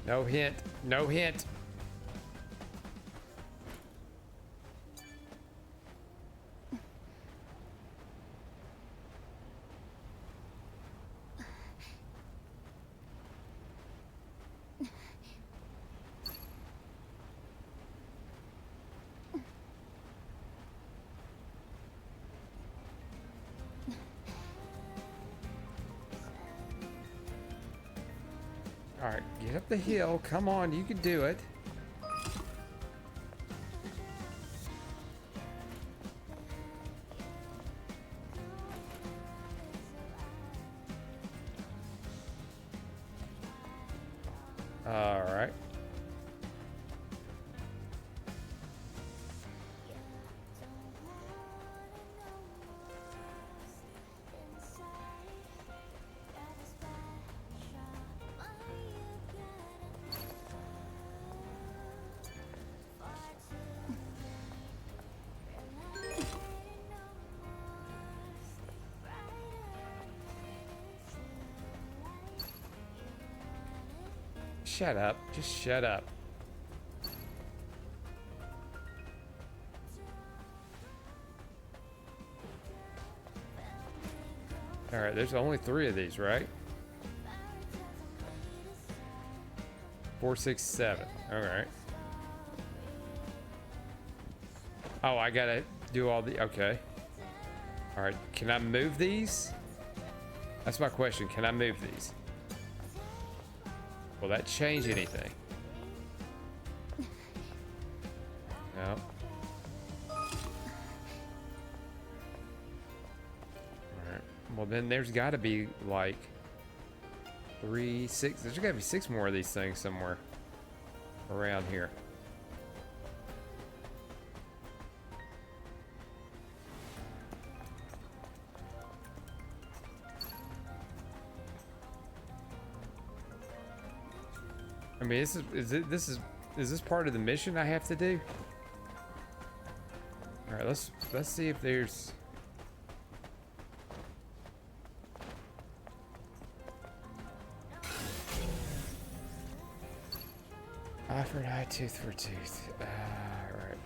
No hint. No hint. All right, get up the hill. Come on, you can do it. All right. Shut up. Just shut up. All right, there's only 3 of these, right? 4, 6, 7. All right. Oh, I gotta do all the... Okay. All right, can I move these? That's my question. Can I move these? Will that change anything? No. Alright. Well, then there's got to be like 3, 6. There's got to be 6 more of these things somewhere around here. I mean, is this part of the mission I have to do? All right, let's see if there's... Eye for an eye, tooth for a tooth. All right.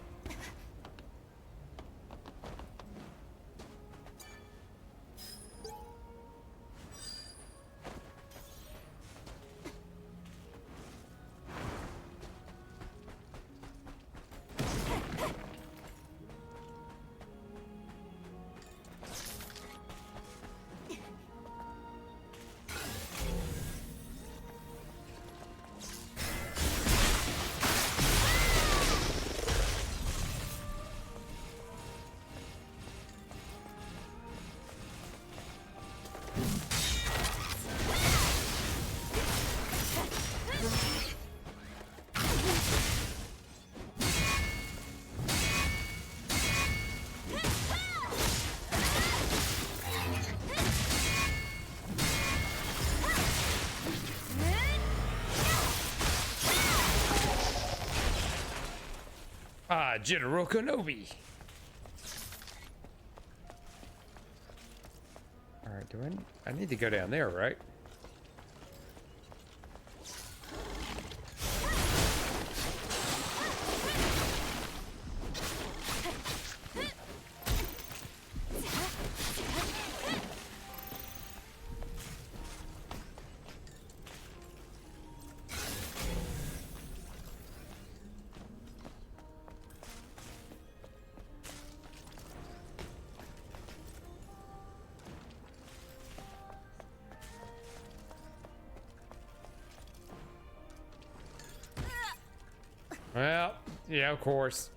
Ah, General Kenobi. All right, I need to go down there, right? Well, yeah, of course.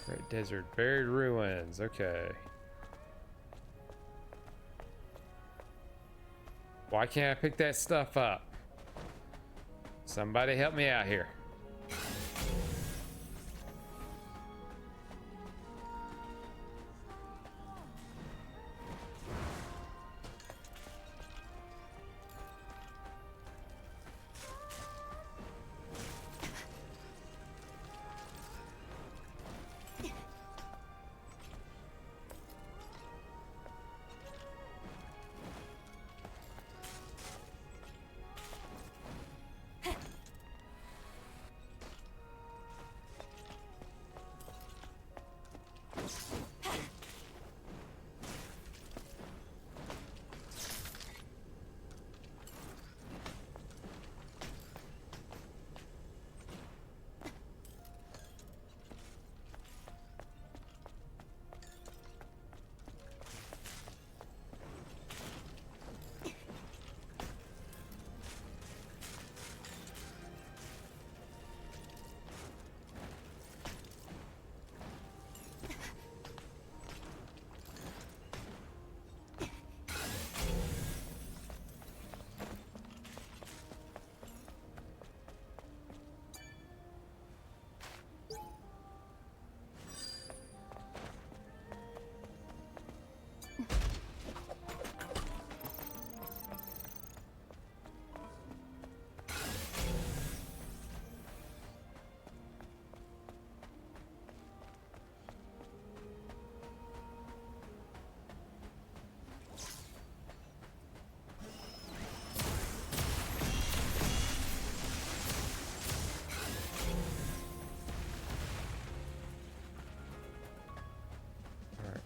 Great desert, buried ruins. Okay. Why can't I pick that stuff up? Somebody help me out here.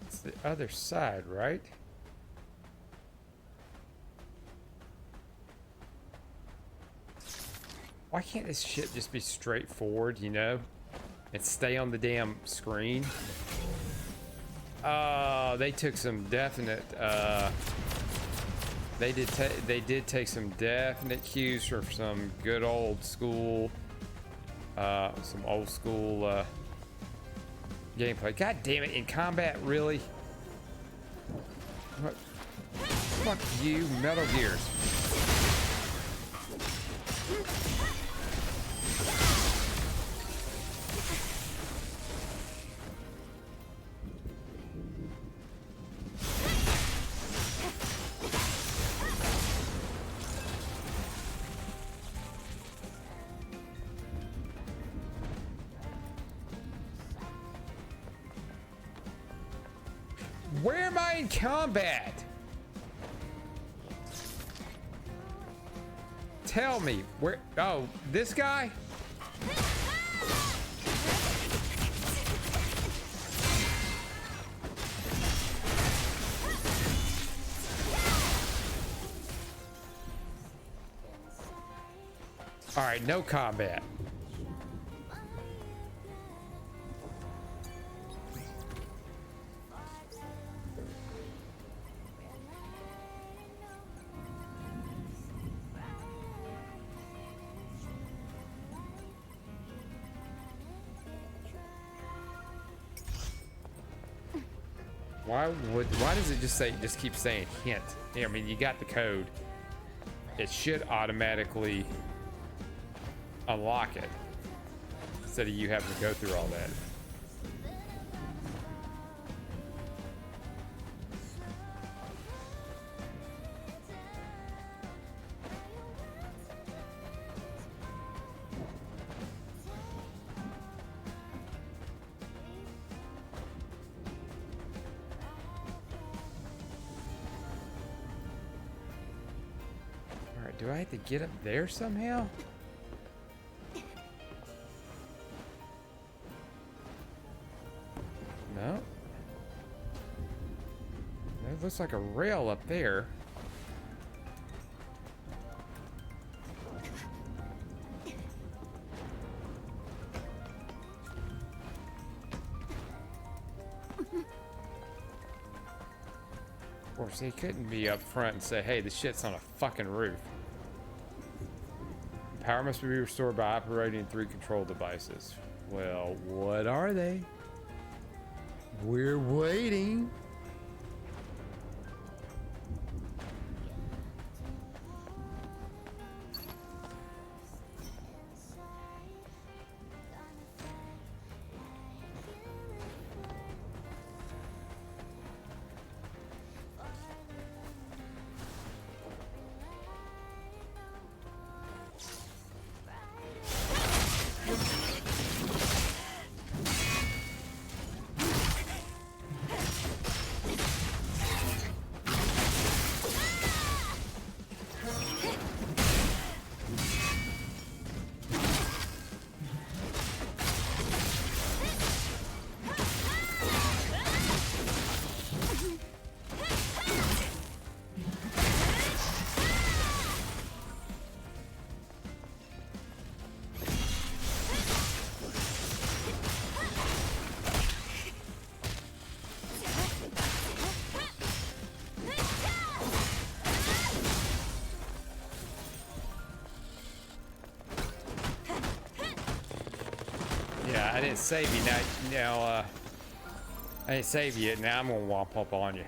It's the other side, right? Why can't this shit just be straightforward, you know? And stay on the damn screen? They took some definite, they did take some definite cues from some good old school, some old school, gameplay. God damn it, in combat, really? What? Fuck you, Metal Gears. Where am I in combat? Tell me where. Oh, this guy? All right, no combat. Why does it just keep saying hint? Yeah, I mean, you got the code. it should automatically unlock it instead of you having to go through all that. Do I have to get up there somehow? No. That looks like a rail up there. Of course, he couldn't be up front and say, hey, the shit's on a fucking roof. Power must be restored by operating 3 control devices. Well, what are they? We're waiting. Yeah, I didn't save you. Now, I didn't save you. Now I'm gonna womp up on you.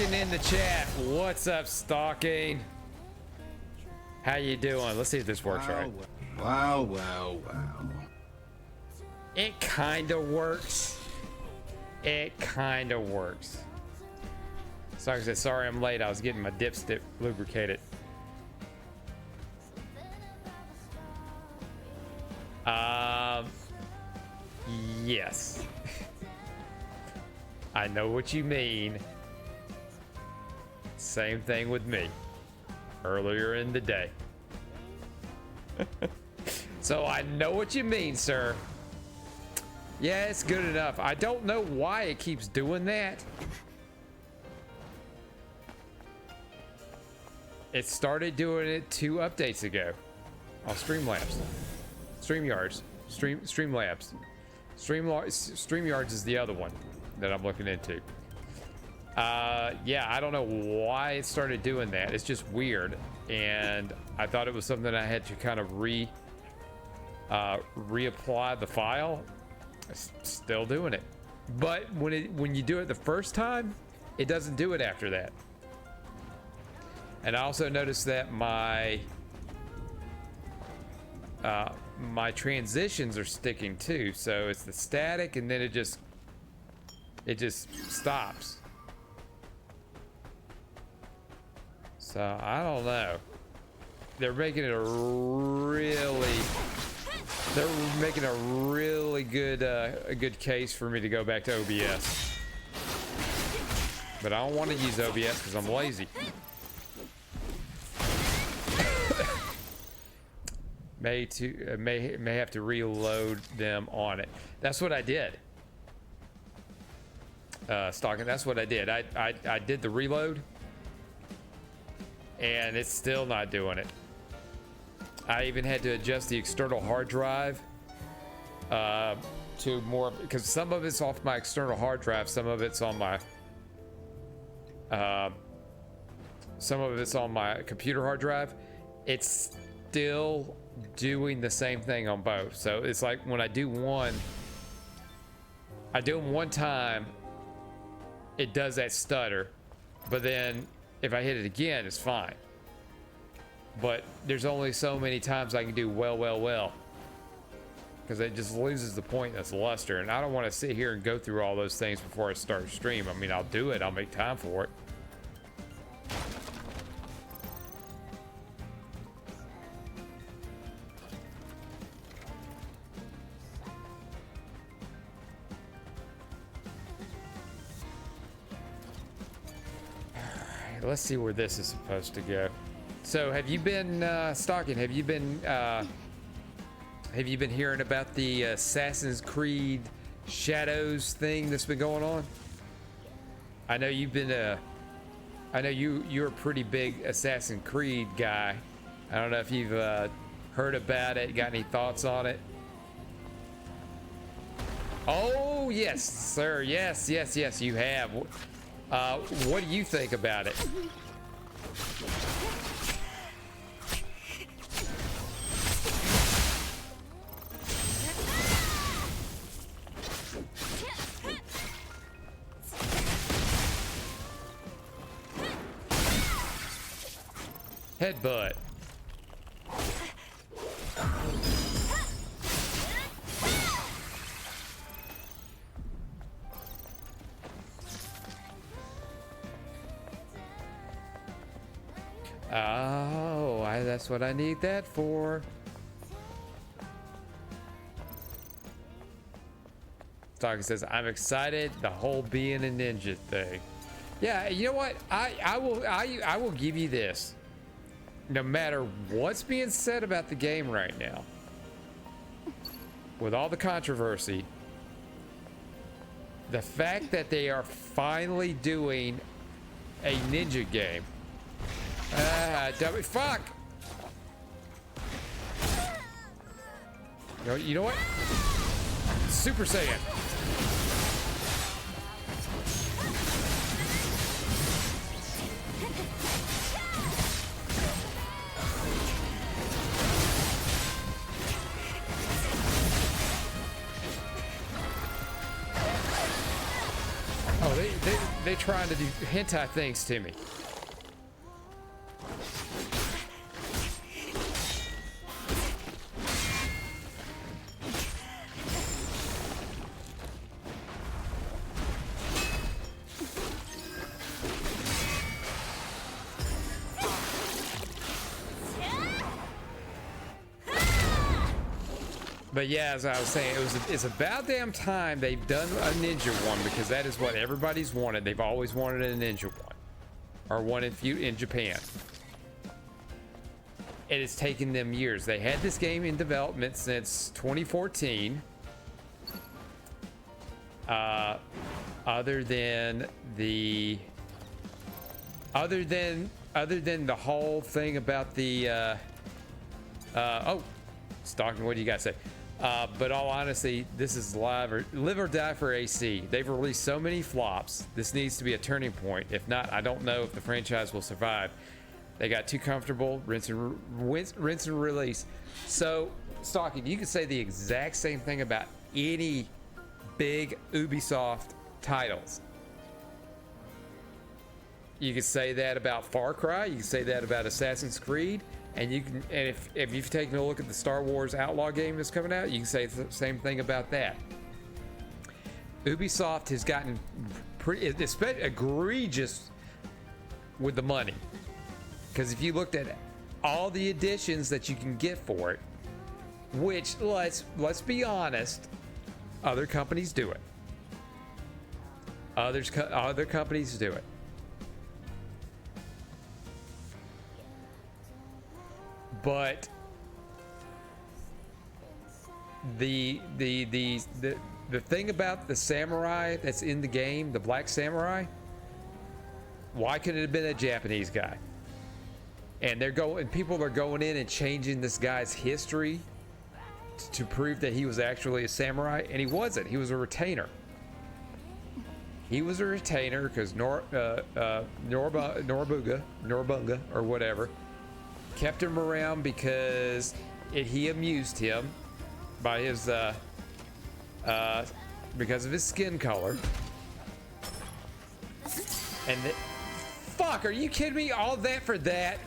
In the chat, what's up, Stalking? How you doing? Let's see if this works right. Wow. It kind of works. It kind of works. So like I said, sorry I'm late. I was getting my dipstick lubricated. Yes. I know what you mean. Same thing with me earlier in the day. So I know what you mean, sir. Yeah, it's good enough. I don't know why it keeps doing that. It started doing it 2 updates ago on Streamlabs. Streamlabs. StreamYards is the other one that I'm looking into. Yeah, I don't know why it started doing that. It's just weird, and I thought it was something I had to kind of reapply the file. It's still doing it, but when you do it the first time, it doesn't do it after that. And I also noticed that my transitions are sticking too. So it's the static, and then it just stops. So I don't know. They're making it a really They're making a really good a good case for me to go back to OBS. But I don't want to use OBS because I'm lazy. may have to reload them on it. That's what I did. Stalking, that's what I did. I did the reload and it's still not doing it. I even had to adjust the external hard drive to more, because some of it's off my external hard drive, some of it's on my computer hard drive. It's still doing the same thing on both. So it's like when I do one, I do them one time, it does that stutter, but then if I hit it again, it's fine. But there's only so many times I can do well, because it just loses the point that's luster, and I don't want to sit here and go through all those things before I start stream. I mean, I'll do it, I'll make time for it. Let's see where this is supposed to go. So have you been stalking? Have you been hearing about the Assassin's Creed Shadows thing that's been going on? I know you've been I know you're a pretty big Assassin's Creed guy. I don't know if you've heard about it, got any thoughts on it? Oh yes, sir. Yes, you have. What do you think about it? Headbutt. Oh, that's what I need that for. Stalker says, I'm excited, the whole being a ninja thing. Yeah, you know what? I will give you this. No matter what's being said about the game right now, with all the controversy, the fact that they are finally doing a ninja game. Fuck! You know what? Super Saiyan. Oh, they trying to do hentai things to me. But yeah, as I was saying, it's about damn time they've done a ninja one, because that is what everybody's wanted. They've always wanted a ninja one, or one in Japan. It has taken them years. They had this game in development since 2014. Other than the whole thing about the Stalking, what do you guys say? But all honesty, this is live or die for AC. They've released so many flops. This needs to be a turning point. If not, I don't know if the franchise will survive. They got too comfortable, rinse and release. So, Stalking, you could say the exact same thing about any big Ubisoft titles. You could say that about Far Cry. You can say that about Assassin's Creed. And if you've taken a look at the Star Wars Outlaw game that's coming out, you can say the same thing about that. Ubisoft has gotten pretty egregious with the money, because if you looked at all the additions that you can get for it, which let's be honest, other companies do it. Other companies do it. But the thing about the samurai that's in the game, the black samurai, why couldn't it have been a Japanese guy? And people are going in and changing this guy's history to prove that he was actually a samurai, and he wasn't. He was a retainer. He was a retainer because Norbunga or whatever kept him around because he amused him by his because of his skin color. And fuck, are you kidding me? All that for that?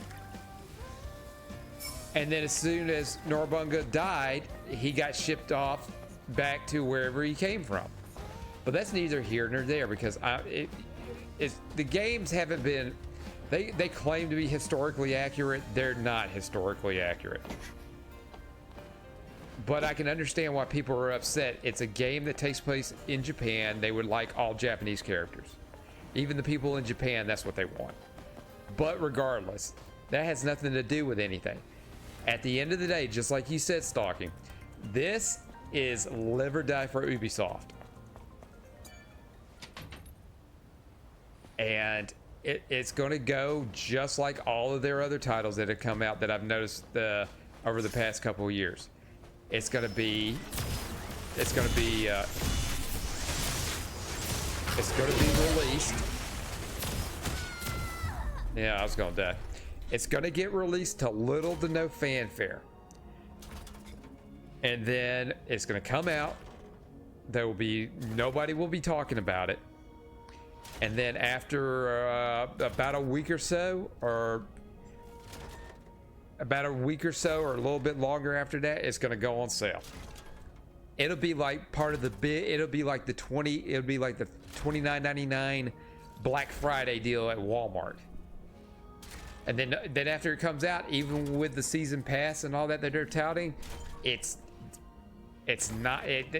And then as soon as Norbunga died, he got shipped off back to wherever he came from. But that's neither here nor there, because the games haven't been. They claim to be historically accurate. They're not historically accurate. But I can understand why people are upset. It's a game that takes place in Japan. They would like all Japanese characters. Even the people in Japan, that's what they want. But regardless, that has nothing to do with anything. At the end of the day, just like you said, Stalking, this is live or die for Ubisoft. And it's going to go just like all of their other titles that have come out that I've noticed over the past couple of years. It's going to be released. Yeah, I was going to die. It's going to get released to little to no fanfare. And then it's going to come out. Nobody will be talking about it. And then after about a week or so, or a little bit longer after that, it's going to go on sale. It'll be like part of the bid. It'll be like the $29.99 Black Friday deal at Walmart. And then after it comes out, even with the season pass and all that they're touting,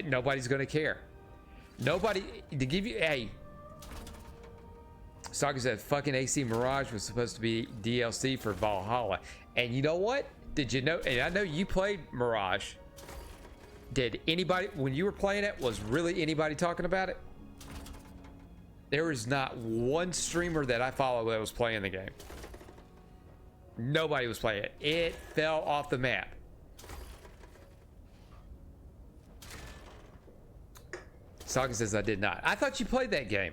nobody's going to care. Nobody to give you Stalker said fucking AC Mirage was supposed to be DLC for Valhalla. And you know what? Did you know? And I know you played Mirage. Did anybody, when you were playing it, was really anybody talking about it? There is not one streamer that I follow that was playing the game. Nobody was playing it. It fell off the map. Stalker says I did not. I thought you played that game.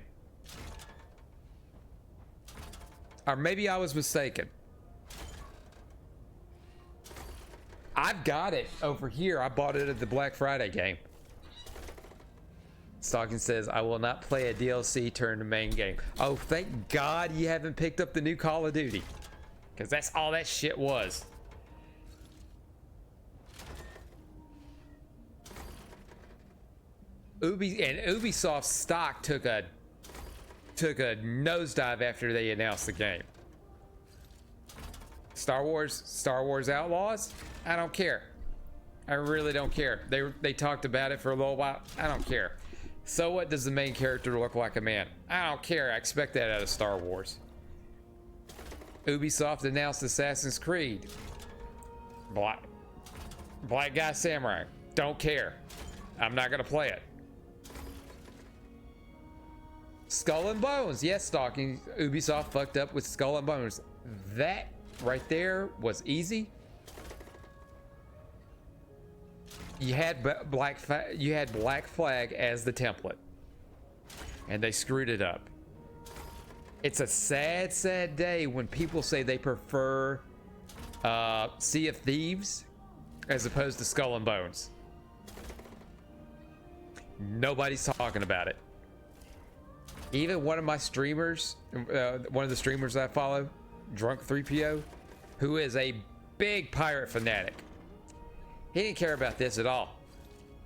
Or maybe I was mistaken. I've got it over here. I bought it at the Black Friday game. Stalking says, I will not play a DLC turn to main game. Oh, thank God you haven't picked up the new Call of Duty. Because that's all that shit was. Ubisoft stock took a nosedive after they announced the game. Star Wars Outlaws? I don't care. I really don't care. They talked about it for a little while. I don't care. So what, does the main character look like a man? I don't care. I expect that out of Star Wars. Ubisoft announced Assassin's Creed. Black guy samurai. Don't care. I'm not gonna play it. Skull and Bones. Yes, Stalking. Ubisoft fucked up with Skull and Bones. That right there was easy. You had Black Flag as the template, and they screwed it up. It's a sad, sad day when people say they prefer Sea of Thieves as opposed to Skull and Bones. Nobody's talking about it. Even one of my streamers, one of the streamers I follow, Drunk 3PO, who is a big pirate fanatic, he didn't care about this at all.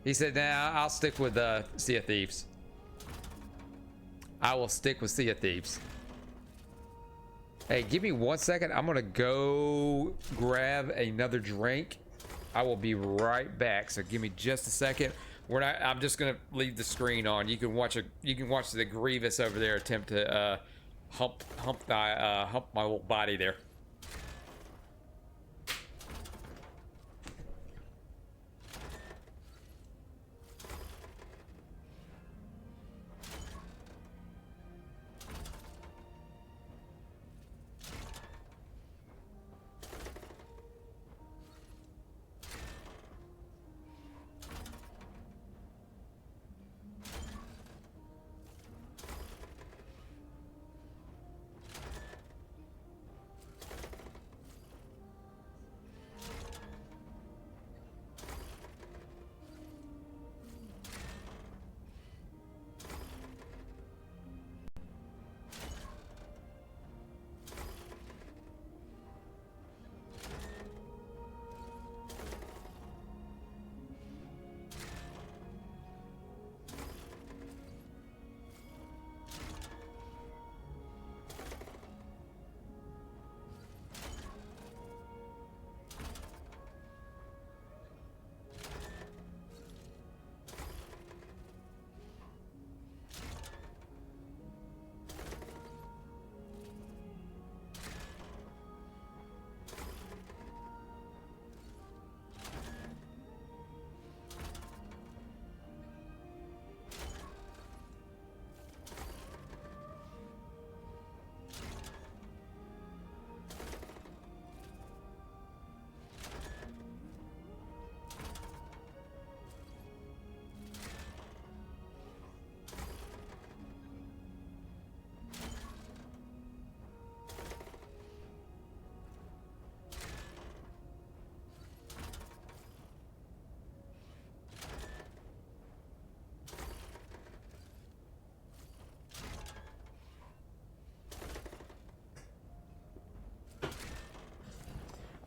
He said, nah, I'll stick with Sea of Thieves. I will stick with Sea of Thieves. Hey, give me 1 second. I'm gonna go grab another drink. I will be right back. So give me just a second. We're not. I'm just gonna leave the screen on. You can watch the Grievous over there attempt to hump my little body there.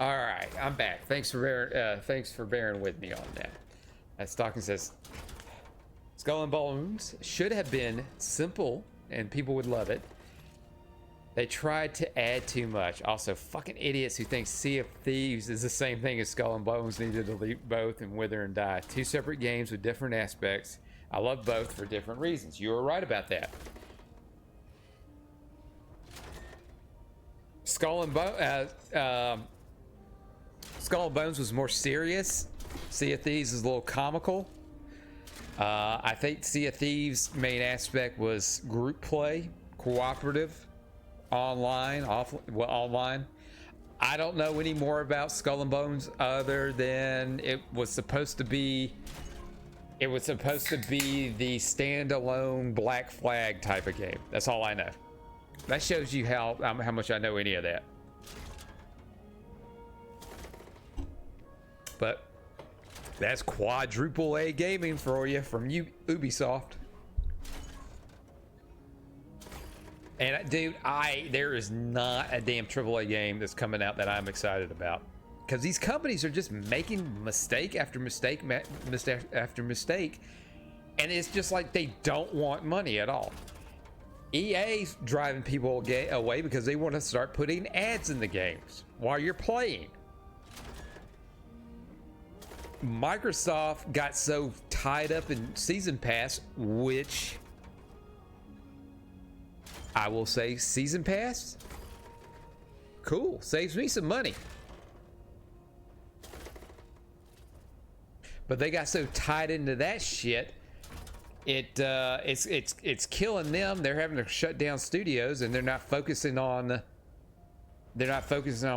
All right, I'm back. Thanks for bearing with me on that. As Stocking says, Skull and Bones should have been simple and people would love it. They tried to add too much. Also, fucking idiots who think Sea of Thieves is the same thing as Skull and Bones need to delete both and wither and die. Two separate games with different aspects. I love both for different reasons. You were right about that. Skull and Bones was more serious. Sea of Thieves is a little comical. I think Sea of Thieves' main aspect was group play, cooperative, online. Online. I don't know any more about Skull and Bones other than it was supposed to be the standalone Black Flag type of game. That's all I know. That shows you how much I know any of that. But that's quadruple A gaming for you from Ubisoft. And dude, there is not a damn AAA game that's coming out that I'm excited about, because these companies are just making mistake after mistake after mistake, and it's just like they don't want money at all. EA's driving people away because they want to start putting ads in the games while you're playing. Microsoft got so tied up in Season Pass, which I will say, Season Pass, cool, saves me some money. But they got so tied into that shit, it's killing them. They're having to shut down studios, and they're not focusing on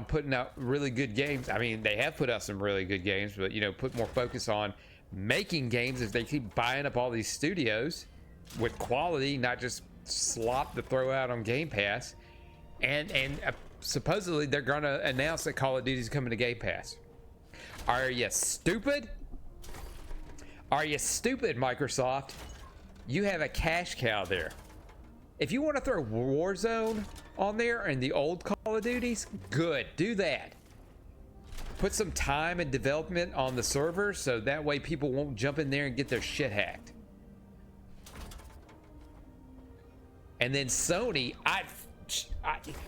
putting out really good games. I mean, they have put out some really good games, but put more focus on making games if they keep buying up all these studios with quality, not just slop to throw out on Game Pass. And supposedly they're gonna announce that Call of Duty is coming to Game Pass. Are you stupid? Are you stupid, Microsoft? You have a cash cow there. If you want to throw Warzone on there and the old Call of Duties, good, do that. Put some time and development on the server so that way people won't jump in there and get their shit hacked. And then Sony,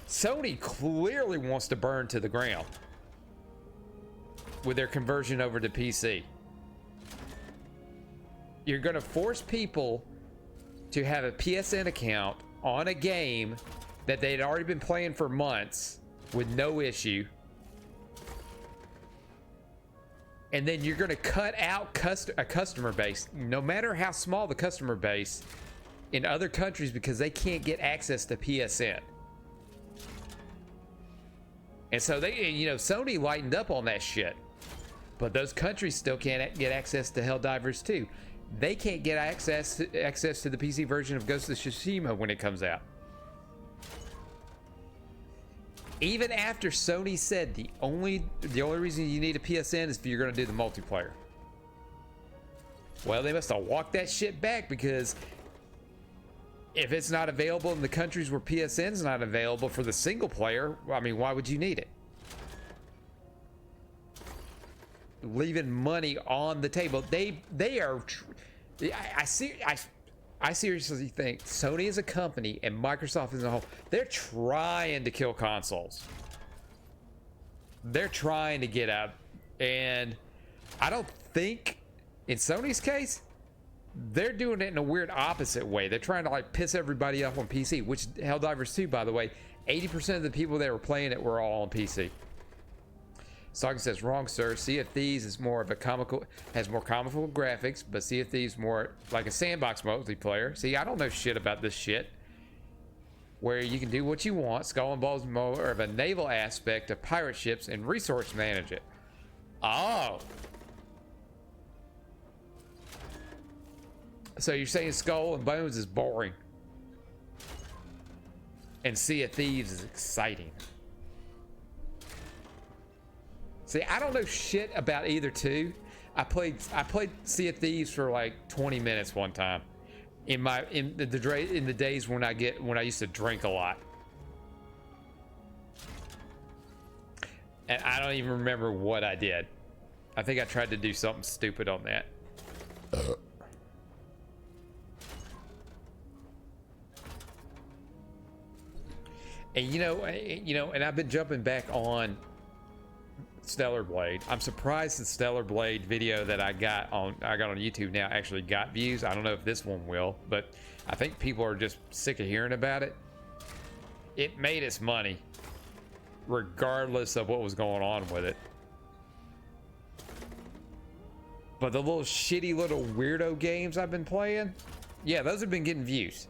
Sony clearly wants to burn to the ground. with their conversion over to PC. You're going to force people to have a PSN account on a game that they'd already been playing for months with no issue. And then you're going to cut out a customer base, no matter how small the customer base, in other countries because they can't get access to PSN. And so they, you know, Sony lightened up on that shit. But those countries still can't get access to Helldivers 2. They can't get access to the PC version of Ghost of Tsushima when it comes out. Even after Sony said the only reason you need a PSN is if you're going to do the multiplayer. Well, they must have walked that shit back, because if it's not available in the countries where PSN's not available for the single player, I mean, why would you need it? Leaving money on the table. They are. I seriously think Sony as a company and Microsoft as a whole, they're trying to kill consoles. They're trying to get out, and I don't think in Sony's case they're doing it in a weird opposite way. They're trying to like piss everybody off on PC, which Helldivers 2, by the way, 80% of the people that were playing it were all on PC. Soggy says, wrong, sir. Sea of Thieves is more of a has more comical graphics, but Sea of Thieves more like a sandbox multiplayer. See, I don't know shit about this shit. Where you can do what you want. Skull and Bones is more of a naval aspect of pirate ships and resource manage it. Oh. So you're saying Skull and Bones is boring. And Sea of Thieves is exciting. See, I don't know shit about either two. I played Sea of Thieves for like 20 minutes one time in the days when I used to drink a lot. And I don't even remember what I did. I think I tried to do something stupid on that. And you know, and I've been jumping back on Stellar Blade. I'm surprised the Stellar Blade video that I got on YouTube now actually got views. I don't know if this one will, but I think people are just sick of hearing about it. It made its money regardless of what was going on with it. But the little shitty little weirdo games I've been playing, yeah, those have been getting views.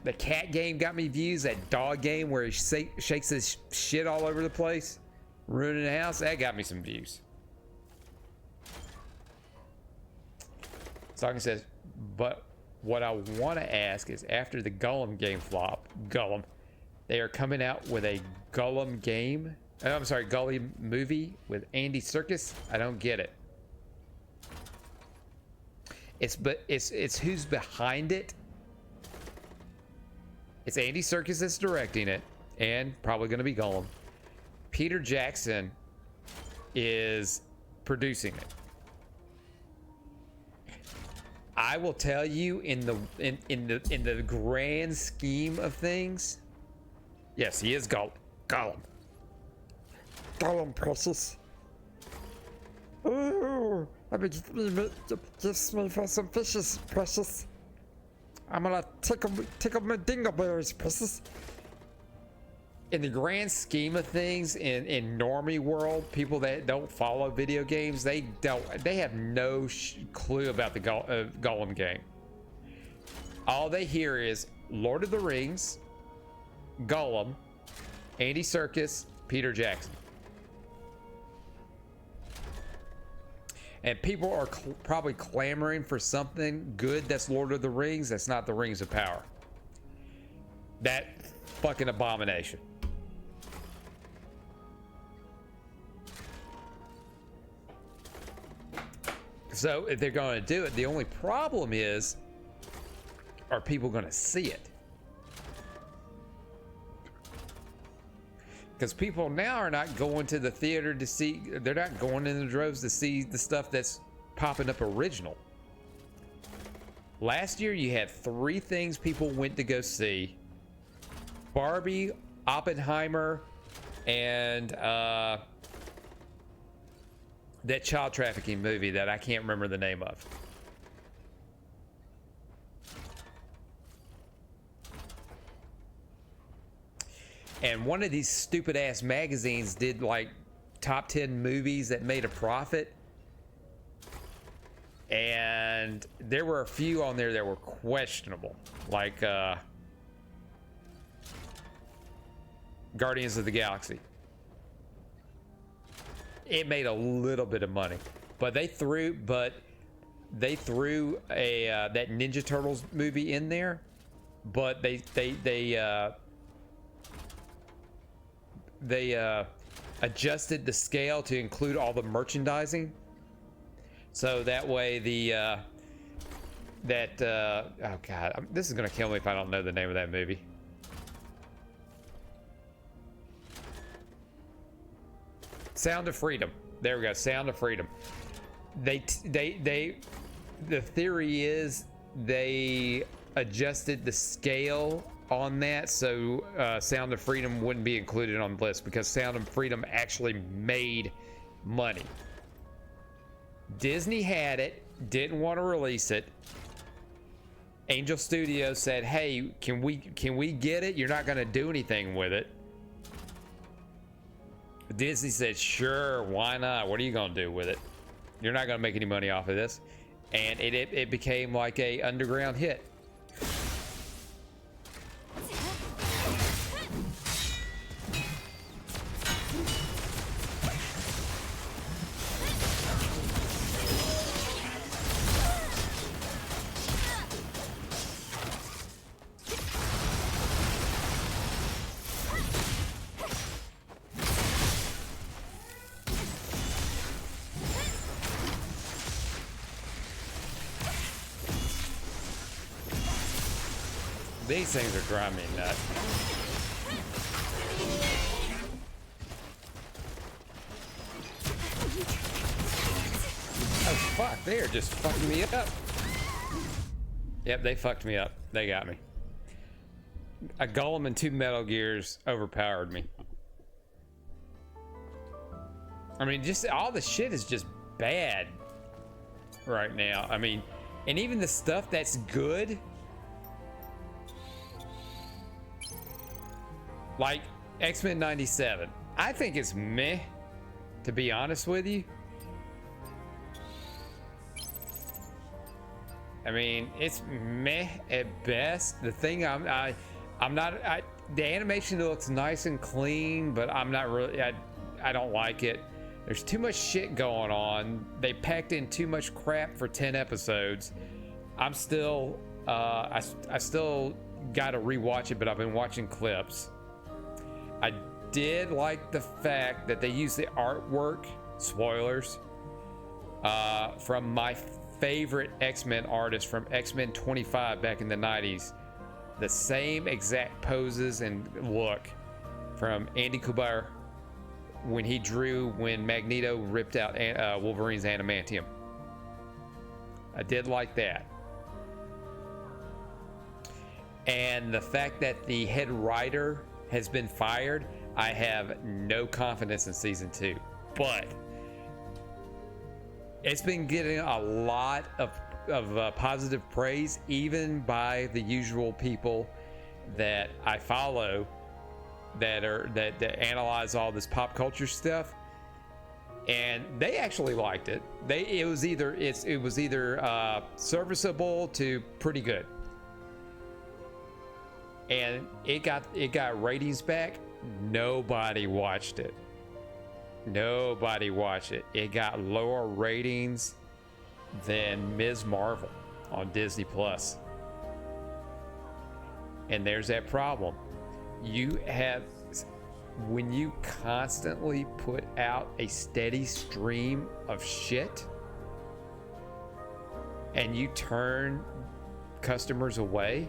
The cat game got me views. That dog game where he shakes his shit all over the place, ruining the house, that got me some views. Stalking says, but what I want to ask is, after the Gollum game flop, they are coming out with a Gollum game. I'm sorry, Gollum movie with Andy Serkis. I don't get it. It's who's behind it. It's Andy Serkis that's directing it, and probably going to be Gollum. Peter Jackson is producing it. I will tell you, in the grand scheme of things, yes, he is Gollum. Gollum, precious. Ooh, let me give me for some fishes, precious. I'm gonna tickle my dingleberries, precious. In the grand scheme of things, in normie world, people that don't follow video games, they have no clue about the Gollum game. All they hear is Lord of the Rings, Gollum, Andy Serkis, Peter Jackson. And people are probably clamoring for something good that's Lord of the Rings, that's not the Rings of Power. That fucking abomination. So if they're going to do it, the only problem is, are people going to see it? Because people now are not going to the theater to see, they're not going in the droves to see the stuff that's popping up original. Last year you had 3 things people went to go see: Barbie, Oppenheimer, and that child trafficking movie that I can't remember the name of. And one of these stupid ass magazines did like top 10 movies that made a profit. And there were a few on there that were questionable. Like Guardians of the Galaxy. It made a little bit of money. But they threw a that Ninja Turtles movie in there. But they adjusted the scale to include all the merchandising, so that way the oh god, this is gonna kill me if I don't know the name of that movie. Sound of Freedom. There we go. Sound of Freedom. The theory is they adjusted the scale on that, so Sound of Freedom wouldn't be included on the list because Sound of Freedom actually made money. Disney had it, didn't want to release it. Angel Studios said, "Hey, can we get it? You're not going to do anything with it." Disney said, "Sure, why not? What are you going to do with it? You're not going to make any money off of this." And it became like a underground hit. These things are driving me nuts. Oh fuck, they are just fucking me up. Yep, they fucked me up. They got me. A Golem and 2 Metal Gears overpowered me. I mean, just all the shit is just bad right now. I mean, and even the stuff that's good, like X-Men 97, I think it's meh, to be honest with you. I mean, it's meh at best. The thing the animation looks nice and clean, but I'm not really, I don't like it. There's too much shit going on. They packed in too much crap for 10 episodes. I'm still, I still got to rewatch it, but I've been watching clips. I did like the fact that they used the artwork, spoilers, from my favorite X-Men artist from X-Men 25 back in the 90s. The same exact poses and look from Andy Kubert when he drew when Magneto ripped out Wolverine's adamantium. I did like that. And the fact that the head writer has been fired, I have no confidence in season 2. But it's been getting a lot of positive praise, even by the usual people that I follow that analyze all this pop culture stuff, and they actually liked it. It was either serviceable to pretty good. And it got ratings back. Nobody watched it. Nobody watched it. It got lower ratings than Ms. Marvel on Disney Plus. And there's that problem. When you constantly put out a steady stream of shit and you turn customers away,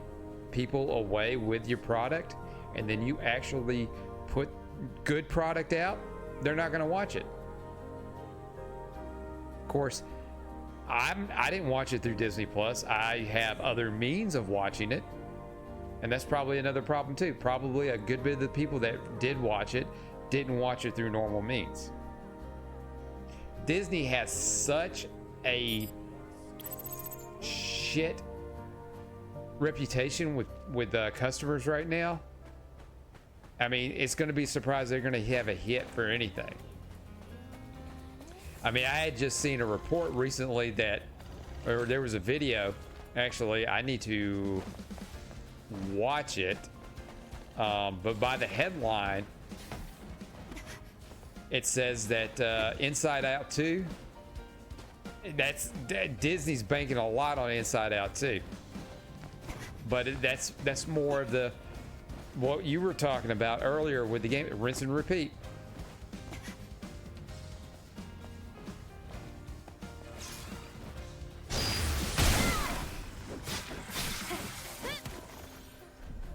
people away with your product, and then you actually put good product out, they're not going to watch it. Of course, I didn't watch it through Disney Plus. I have other means of watching it, and that's probably another problem too. Probably a good bit of the people that did watch it didn't watch it through normal means. Disney has such a shit reputation with customers right now. I mean, it's going to be surprised they're going to have a hit for anything. I mean, I had just seen a report recently that, or there was a video. Actually, I need to watch it. But by the headline, it says that Inside Out 2, Disney's banking a lot on Inside Out 2. But that's more of the what you were talking about earlier with the game, rinse and repeat.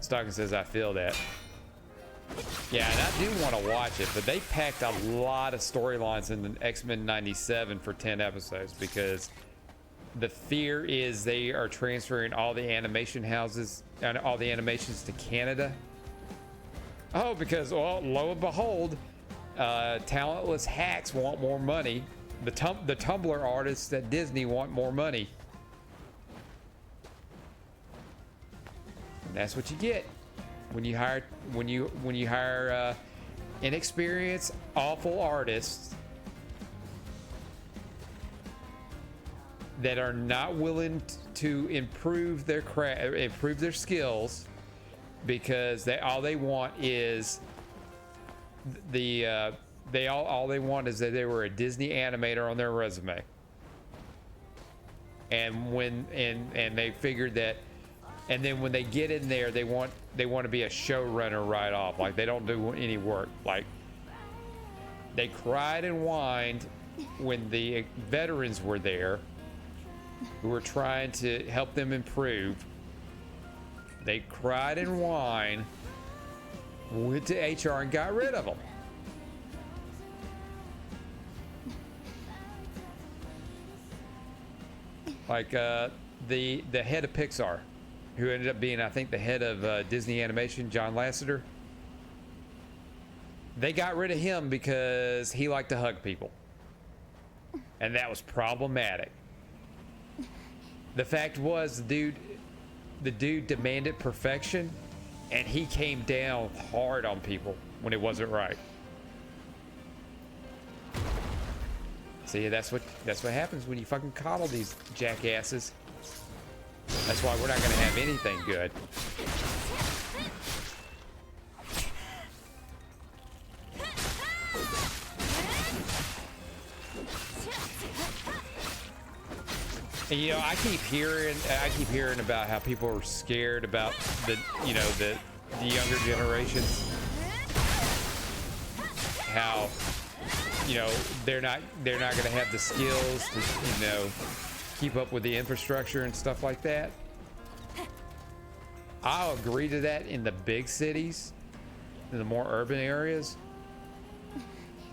Stocking says, I feel that. Yeah, and I do want to watch it, but they packed a lot of storylines in the X-Men 97 for 10 episodes because the fear is they are transferring all the animation houses and all the animations to Canada. Oh, because, well, lo and behold, talentless hacks want more money. The Tumblr artists at Disney want more money. And that's what you get when you hire inexperienced, awful artists that are not willing to improve their craft, improve their skills, because all they want is all they want is that they were a Disney animator on their resume. And they figured that, and then when they get in there, they want to be a showrunner right off. Like, they don't do any work. Like, they cried and whined when the veterans were there, who were trying to help them improve. They cried and whined, went to HR and got rid of them. Like the head of Pixar, who ended up being, I think, the head of Disney Animation, John Lasseter. They got rid of him because he liked to hug people, and that was problematic. The fact was, the dude demanded perfection, and he came down hard on people when it wasn't right. See, that's what happens when you fucking coddle these jackasses. That's why we're not gonna have anything good. And, you know, I keep hearing about how people are scared about the younger generations. How, you know, they're not going to have the skills to, you know, keep up with the infrastructure and stuff like that. I'll agree to that in the big cities, in the more urban areas.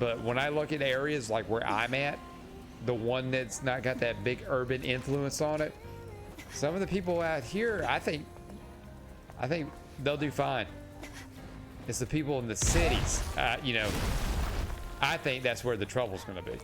But when I look at areas like where I'm at, the one that's not got that big urban influence on it, some of the people out here, I think they'll do fine. It's the people in the cities, you know, I think that's where the trouble's going to be.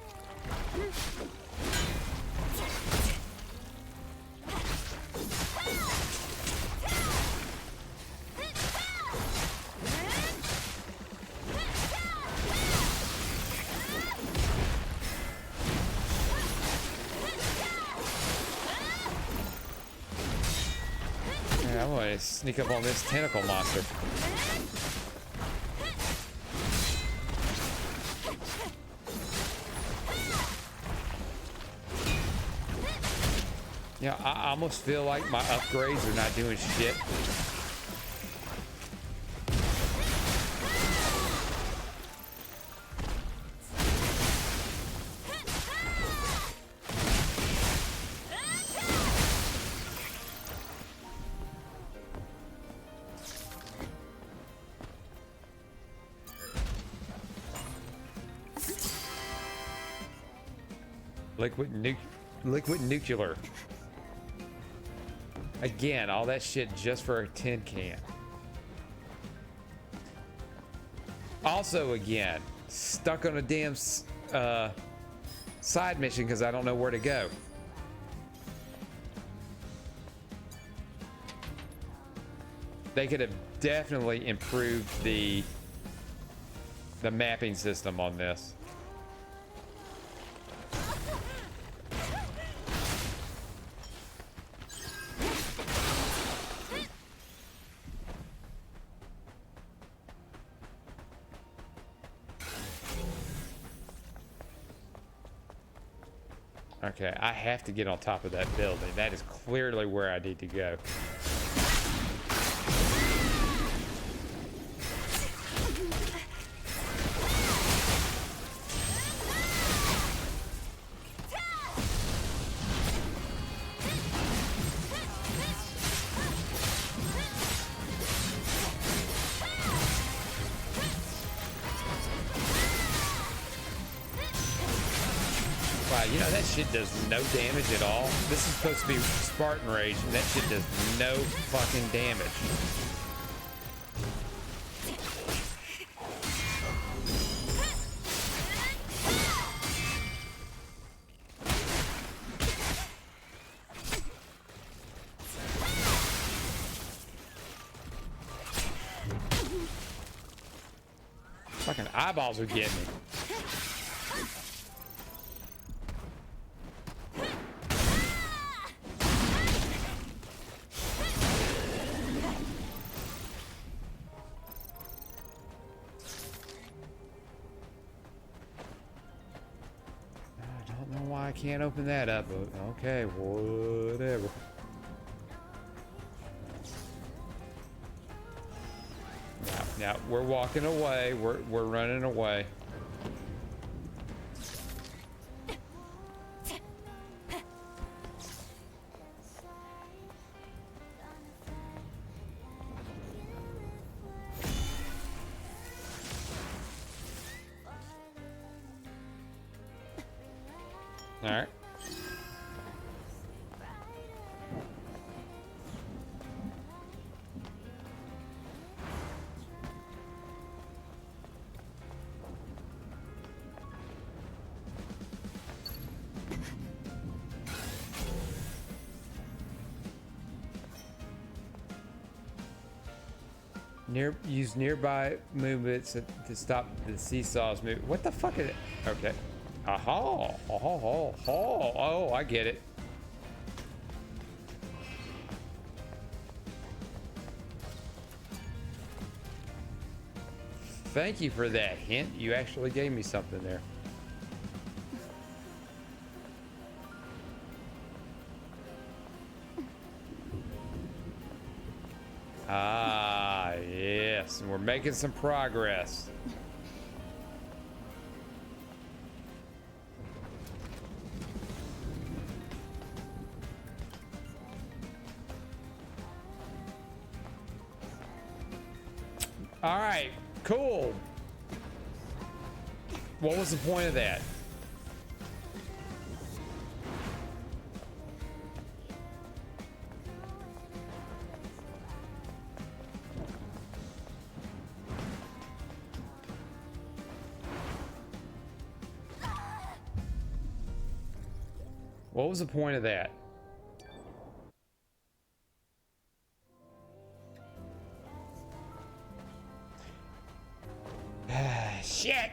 Yeah, I'm going to sneak up on this tentacle monster. Yeah, I almost feel like my upgrades are not doing shit. Liquid nuclear. Again, all that shit just for a tin can. Also, again, stuck on a damn side mission because I don't know where to go. They could have definitely improved the mapping system on this. Okay, I have to get on top of that building. That is clearly where I need to go. Wow, you know, that shit does no damage at all. This is supposed to be Spartan Rage, and that shit does no fucking damage. Fucking eyeballs are getting me. I can't open that up. Okay, whatever. Now we're walking away. We're running away. All right. Use nearby movements to stop the seesaws move. What the fuck is it? Okay. Aha! Oh, I get it. Thank you for that hint. You actually gave me something there. Ah, yes. And we're making some progress. All right, cool. What was the point of that? What was the point of that? Shit!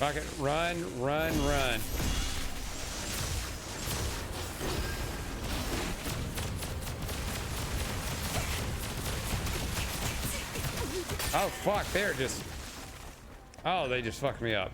Fuck it. Run, run, run. Oh fuck, they're just... Oh, they just fucked me up.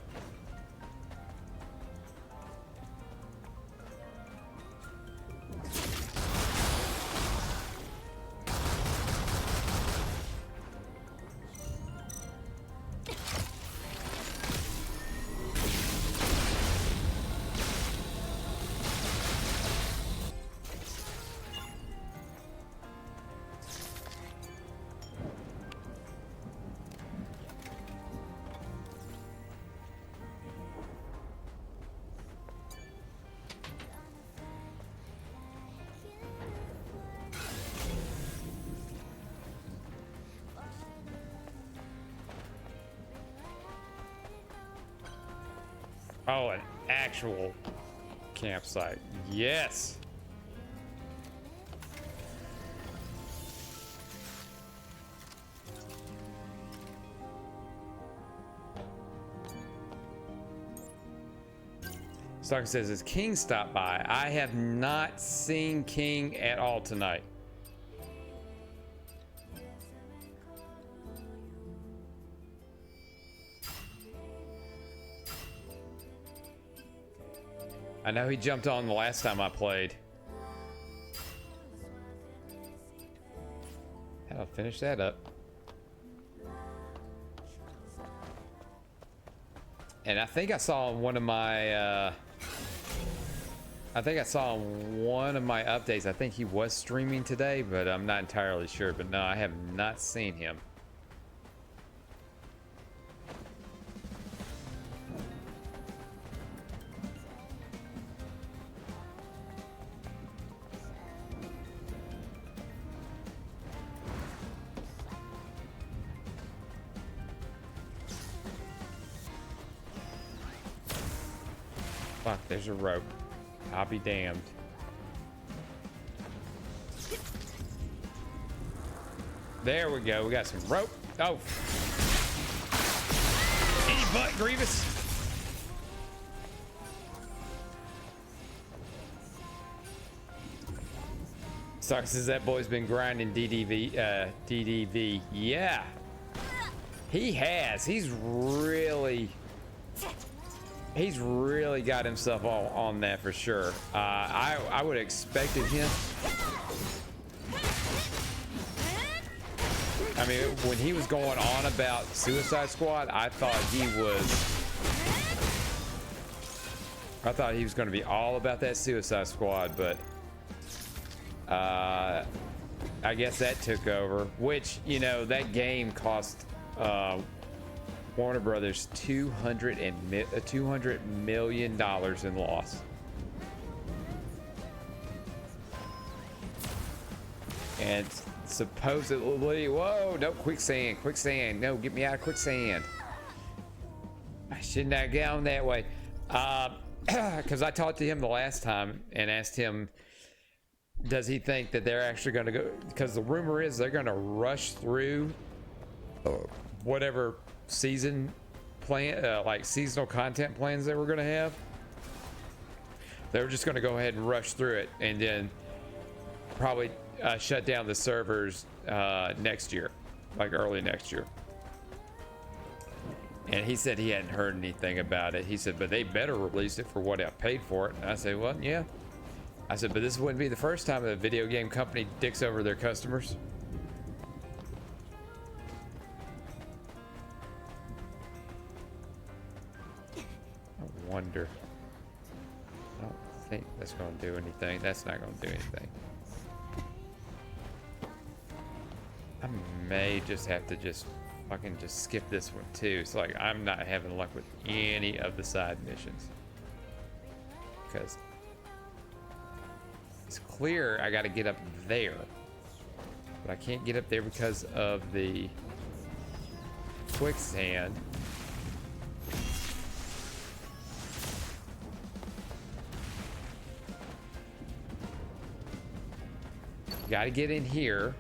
Oh, an actual campsite. Yes. Stalker says, "Has King stopped by?" I have not seen King at all tonight. I know he jumped on the last time I played. I'll finish that up. And I think I saw one of my updates. I think he was streaming today, but I'm not entirely sure. But no, I have not seen him. Fuck, there's a rope. I'll be damned. There we go. We got some rope. Oh. Any butt, Grievous? Stalker says that boy's been grinding DDV. Yeah. He has. He's really got himself all on that for sure. I would have expected him. I mean, when he was going on about Suicide Squad, I thought he was going to be all about that Suicide Squad, but I guess that took over. Which, you know, that game cost Warner Brothers $200 million in loss. And supposedly, whoa, no, quicksand, no, get me out of quicksand. I should not get on that way. Because I talked to him the last time and asked him, does he think that they're actually going to go, because the rumor is they're going to rush through whatever season plan, like seasonal content plans they were going to have. They were just going to go ahead and rush through it and then probably shut down the servers next year, like early next year. And he said he hadn't heard anything about it. He said, but they better release it for what I paid for it. And I said, well, yeah. I said, but this wouldn't be the first time a video game company dicks over their customers. I wonder. I don't think that's going to do anything. That's not going to do anything. I may just have to just fucking just skip this one too. It's like I'm not having luck with any of the side missions. Because it's clear I got to get up there. But I can't get up there because of the quicksand. Got to get in here.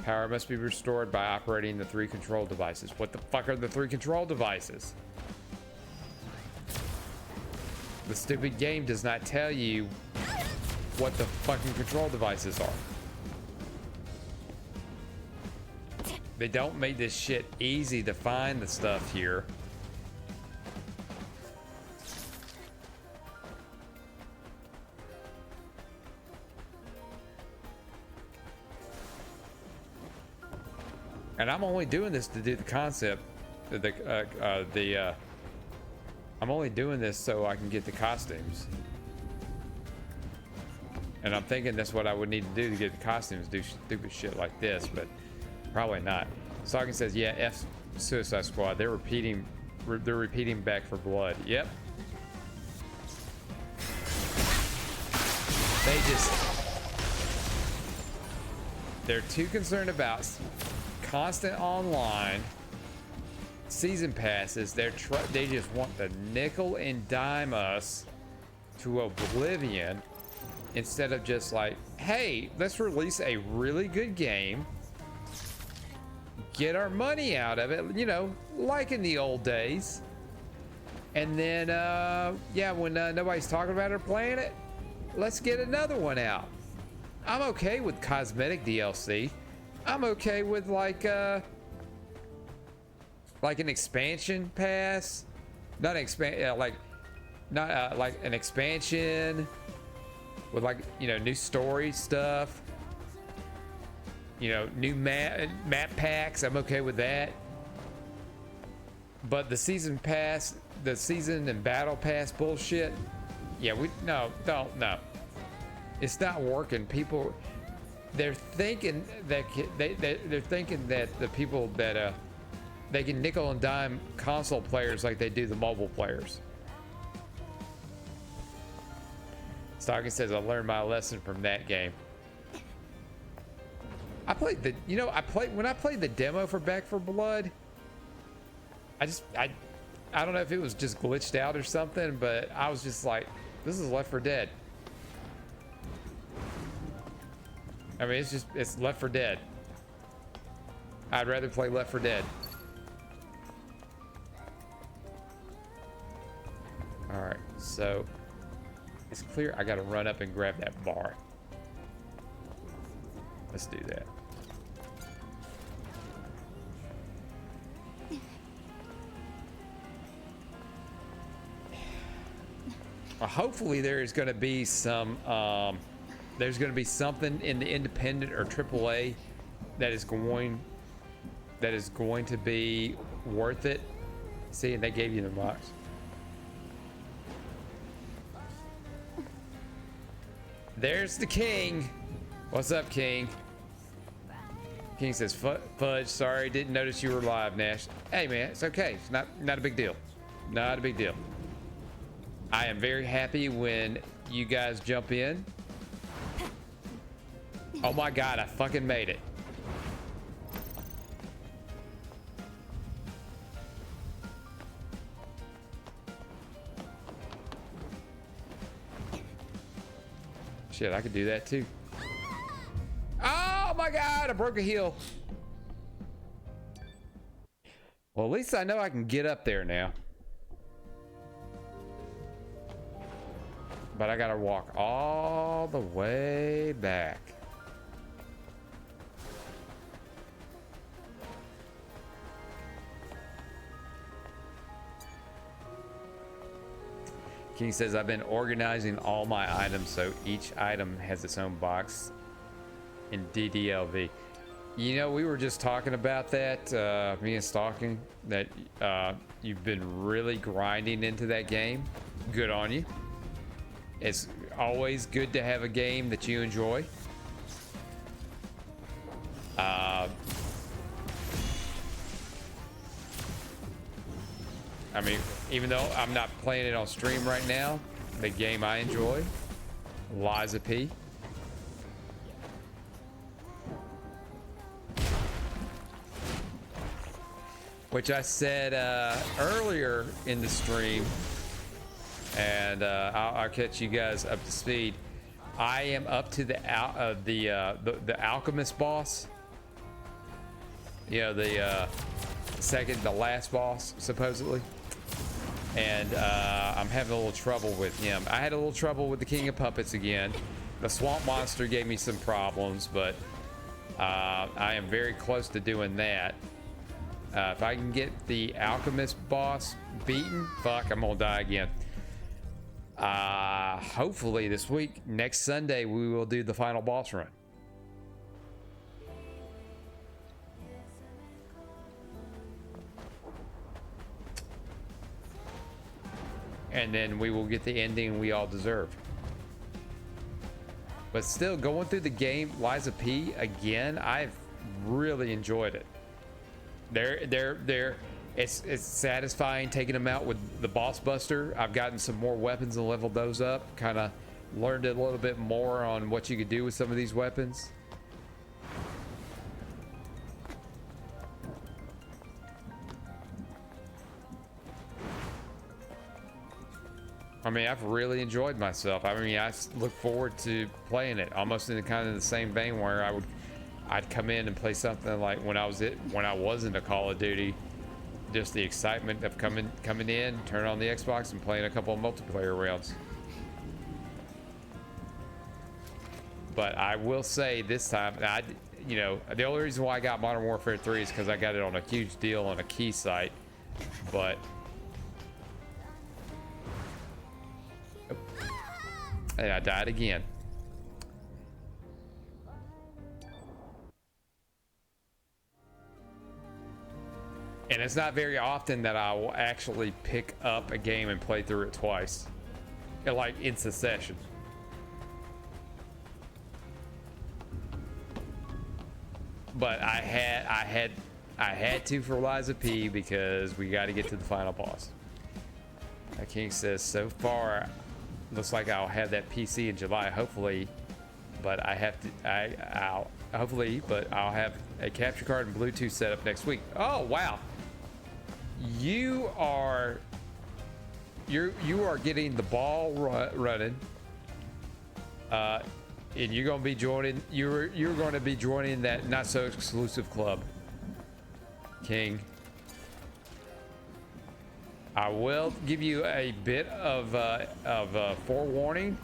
Power must be restored by operating the 3 control devices. What the fuck are the 3 control devices? The stupid game does not tell you what the fucking control devices are. They don't make this shit easy to find the stuff here. And I'm only doing this to do the concept, I'm only doing this so I can get the costumes. And I'm thinking that's what I would need to do to get the costumes, do stupid shit like this, but probably not. Stalking says, yeah, F Suicide Squad. They're repeating Back for Blood. Yep. They're too concerned about constant online season passes. They just want to nickel and dime us to oblivion instead of just like, hey, let's release a really good game, get our money out of it, you know, like in the old days, and then yeah, when nobody's talking about it or playing it, let's get another one out. I'm okay with cosmetic DLC. I'm okay with like an expansion pass, not an like an expansion with, like, you know, new story stuff, you know, new map packs. I'm okay with that. But the season pass, the season and battle pass bullshit, yeah, no, it's not working. People, they're thinking that they're thinking that the people that they can nickel and dime console players like they do the mobile players. Stalking says, I learned my lesson from that game. I played the, you know, when I played the demo for Back for Blood, I don't know if it was just glitched out or something, but I was just like, this is Left 4 Dead. I mean, it's Left 4 Dead. I'd rather play Left 4 Dead. All right, so it's clear I gotta run up and grab that bar. Let's do that. Well, hopefully there's gonna be some there's gonna be something in the independent or AAA that is going to be worth it. See, and they gave you the box. There's the king. What's up, King? King says, Fudge, sorry, didn't notice you were live, Nash. Hey, man, it's okay. It's not a big deal. Not a big deal. I am very happy when you guys jump in. Oh my God, I fucking made it. Shit, I could do that too. Oh my God, I broke a heel. Well, at least I know I can get up there now. But I gotta walk all the way back. King says, I've been organizing all my items so each item has its own box in DDLV. You know, we were just talking about that, me and Stalking, that you've been really grinding into that game. Good on you. It's always good to have a game that you enjoy. I mean, even though I'm not playing it on stream right now, the game I enjoy, Liza P. Which I said earlier in the stream, and I'll catch you guys up to speed. I am up to the alchemist boss. You know, the last boss supposedly, and I'm having a little trouble with him. I had a little trouble with the King of Puppets again. The swamp monster gave me some problems, but I am very close to doing that. If I can get the alchemist boss beaten, fuck, I'm gonna die again. Hopefully this week, next Sunday, we will do the final boss run. And then we will get the ending we all deserve. But still, going through the game, Liza P again, I've really enjoyed it. It's satisfying taking them out with the boss buster. I've gotten some more weapons and leveled those up. Kind of learned a little bit more on what you could do with some of these weapons. I mean, I've really enjoyed myself. I mean, I look forward to playing it almost in the kind of the same vein where I'd come in and play something like when I was into Call of Duty. Just the excitement of coming in, turn on the Xbox and playing a couple of multiplayer rounds. But I will say this time, the only reason why I got Modern Warfare 3 is because I got it on a huge deal on a key site. But and I died again. And it's not very often that I will actually pick up a game and play through it twice, like in succession. But I had to for Liza P because we got to get to the final boss. King says so far, looks like I'll have that PC in July, hopefully. But I have to, I'll hopefully, but I'll have a capture card and Bluetooth set up next week. Oh wow. You are getting the ball running, and you're going to be joining. You're going to be joining that not so exclusive club, King. I will give you a bit of forewarning.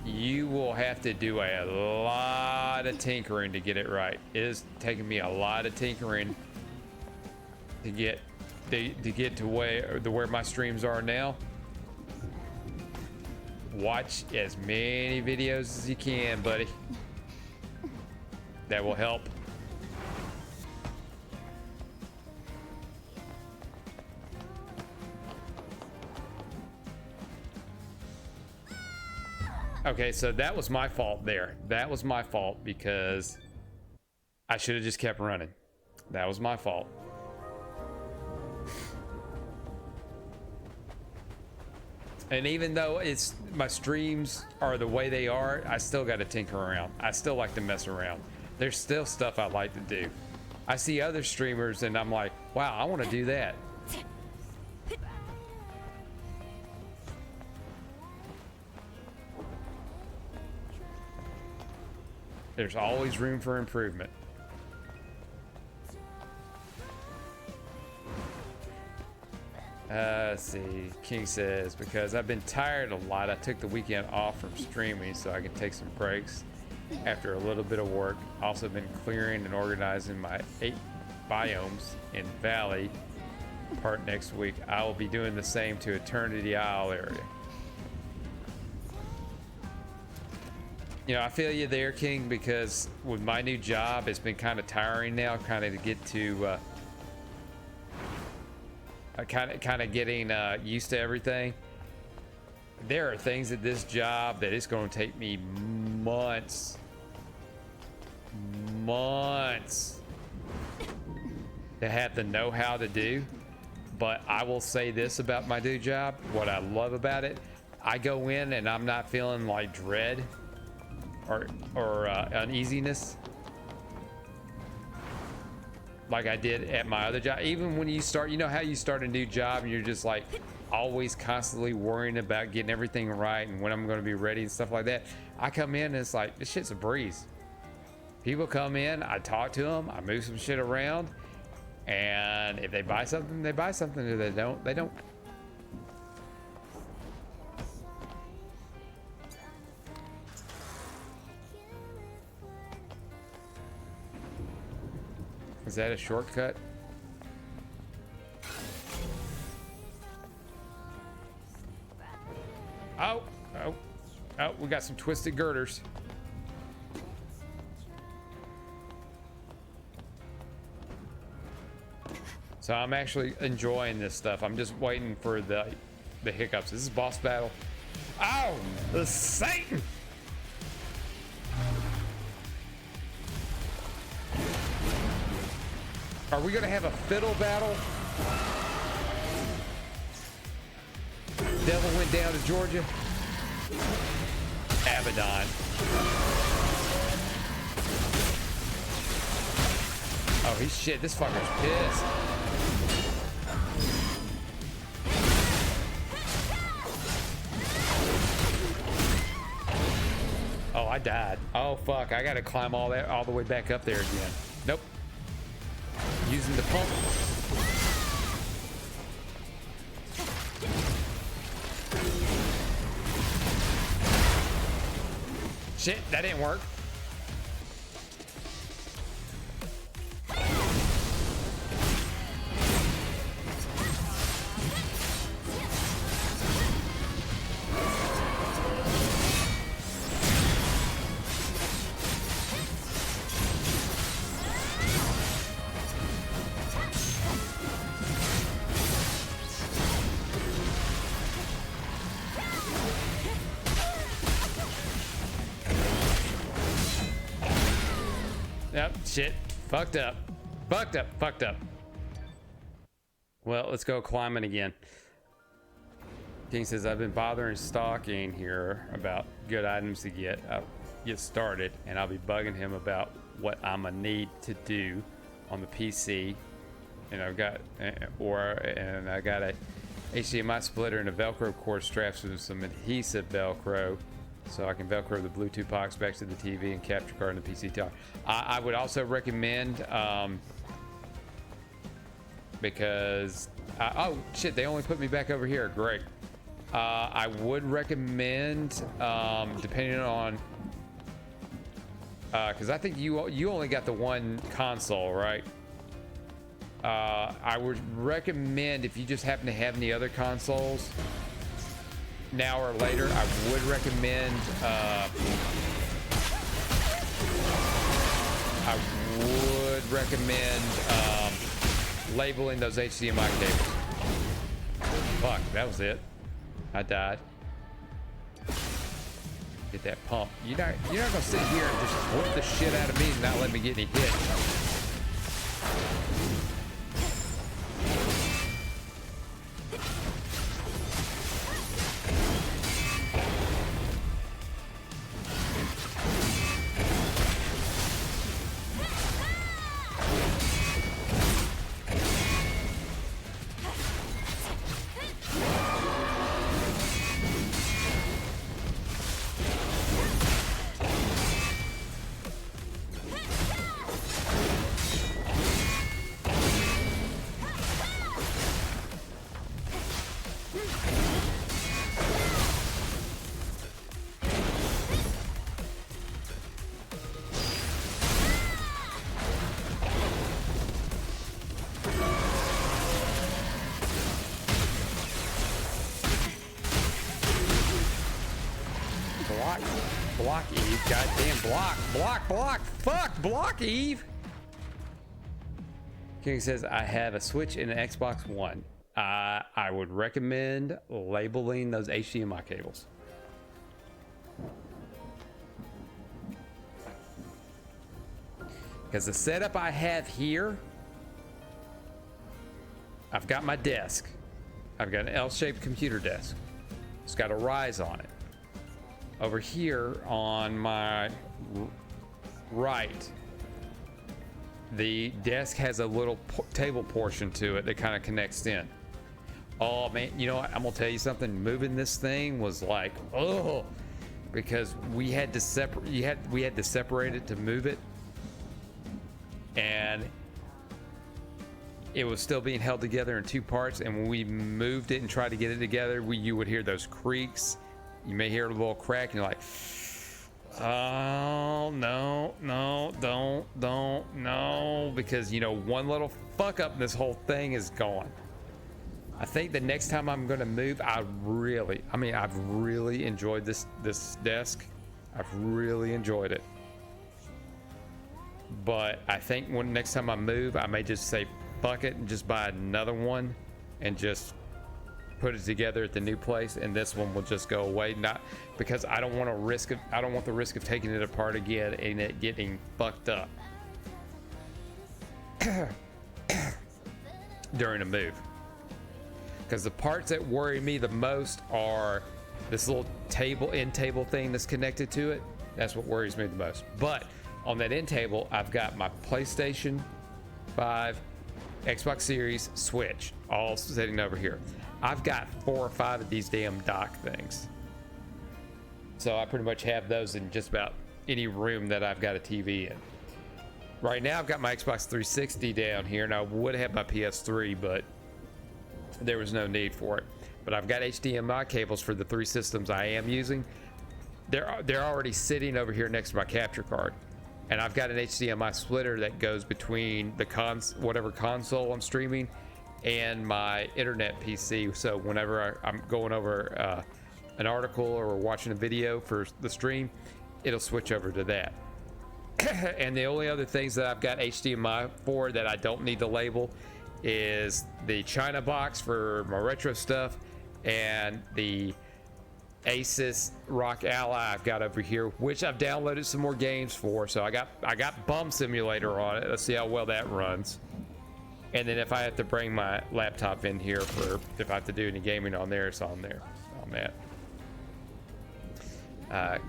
You will have to do a lot of tinkering to get it right. It is taking me a lot of tinkering to get to where my streams are now. Watch as many videos as you can, buddy. That will help. Okay, so that was my fault there. That was my fault because I should have just kept running. That was my fault. And even though my streams are the way they are, I still got to tinker around. I still like to mess around. There's still stuff I like to do. I see other streamers and I'm like, wow, I want to do that. There's always room for improvement. Let's see. King says, because I've been tired a lot, I took the weekend off from streaming so I can take some breaks after a little bit of work. Also been clearing and organizing my 8 biomes in Valley part next week. I will be doing the same to Eternity Isle area. You know, I feel you there, King, because with my new job, it's been kind of tiring now, kind of to get to kind of getting used to everything. There are things at this job that it's going to take me months to have the know-how to do. But I will say this about my new job, what I love about it, I go in and I'm not feeling like dread or uneasiness like I did at my other job. Even when you start, you know how you start a new job and you're just like always constantly worrying about getting everything right and when I'm going to be ready and stuff like that. I come in and it's like, this shit's a breeze. People come in, I talk to them, I move some shit around, and if they buy something, they buy something. If they don't, they don't. Is that a shortcut? Oh, oh, oh, we got some twisted girders. So I'm actually enjoying this stuff. I'm just waiting for the hiccups. This is boss battle. Oh, the Satan! Are we gonna have a fiddle battle? Devil went down to Georgia. Abaddon. Oh, he's shit. This fucker's pissed. Oh, I died. Oh, fuck. I gotta climb all the way back up there again. Nope. Using the pump. Shit, that didn't work. Yep, shit. Fucked up. Fucked up. Fucked up. Well, let's go climbing again. King says, I've been bothering stalking here about good items to get. I'll get started, and I'll be bugging him about what I'm gonna need to do on the PC. And I've got, and I got a HDMI splitter and a Velcro cord straps with some adhesive Velcro, so I can Velcro the Bluetooth box back to the TV and capture card in the PC tower. I would also recommend, because, oh shit, they only put me back over here. Great. I would recommend, depending on, because I think you only got the one console, right? I would recommend, if you just happen to have any other consoles, now or later, I would recommend, labeling those HDMI cables. Fuck, that was it. I died. Get that pump. You're not gonna sit here and just whip the shit out of me and not let me get any hits. Block Eve, goddamn block, fuck, block Eve. King says, I have a Switch and an Xbox One. I would recommend labeling those HDMI cables. Because the setup I have here, I've got my desk. I've got an L-shaped computer desk. It's got a rise on it. Over here on my right, the desk has a little table portion to it that kind of connects in. Oh man, you know what? I'm gonna tell you something. Moving this thing was like, oh, because we had to separate. We had to separate it to move it, and it was still being held together in two parts. And when we moved it and tried to get it together, you would hear those creaks. You may hear a little crack, and you're like, Oh, no, because you know, one little fuck up, this whole thing is gone. I think the next time I'm gonna move, I've really enjoyed this desk. I've really enjoyed it. But I think when next time I move, I may just say fuck it and just buy another one and just put it together at the new place, and this one will just go away. Not because I don't want the risk of taking it apart again and it getting fucked up during a move. Because the parts that worry me the most are this little end table thing that's connected to it. That's what worries me the most. But on that end table, I've got my PlayStation 5, Xbox Series, Switch, all sitting over here. I've got 4 or 5 of these damn dock things. So I pretty much have those in just about any room that I've got a TV in. Right now I've got my Xbox 360 down here, and I would have my PS3, but there was no need for it. But I've got HDMI cables for the 3 systems I am using. They're already sitting over here next to my capture card. And I've got an HDMI splitter that goes between the whatever console I'm streaming and my internet PC. So whenever I'm going over an article or watching a video for the stream, it'll switch over to that. And the only other things that I've got HDMI for that I don't need to label is the China box for my retro stuff and the Asus Rock Ally I've got over here, which I've downloaded some more games for. So I got Bum Simulator on it. Let's see how well that runs. And then if I have to bring my laptop in here for if I have to do any gaming on there, it's on there on that.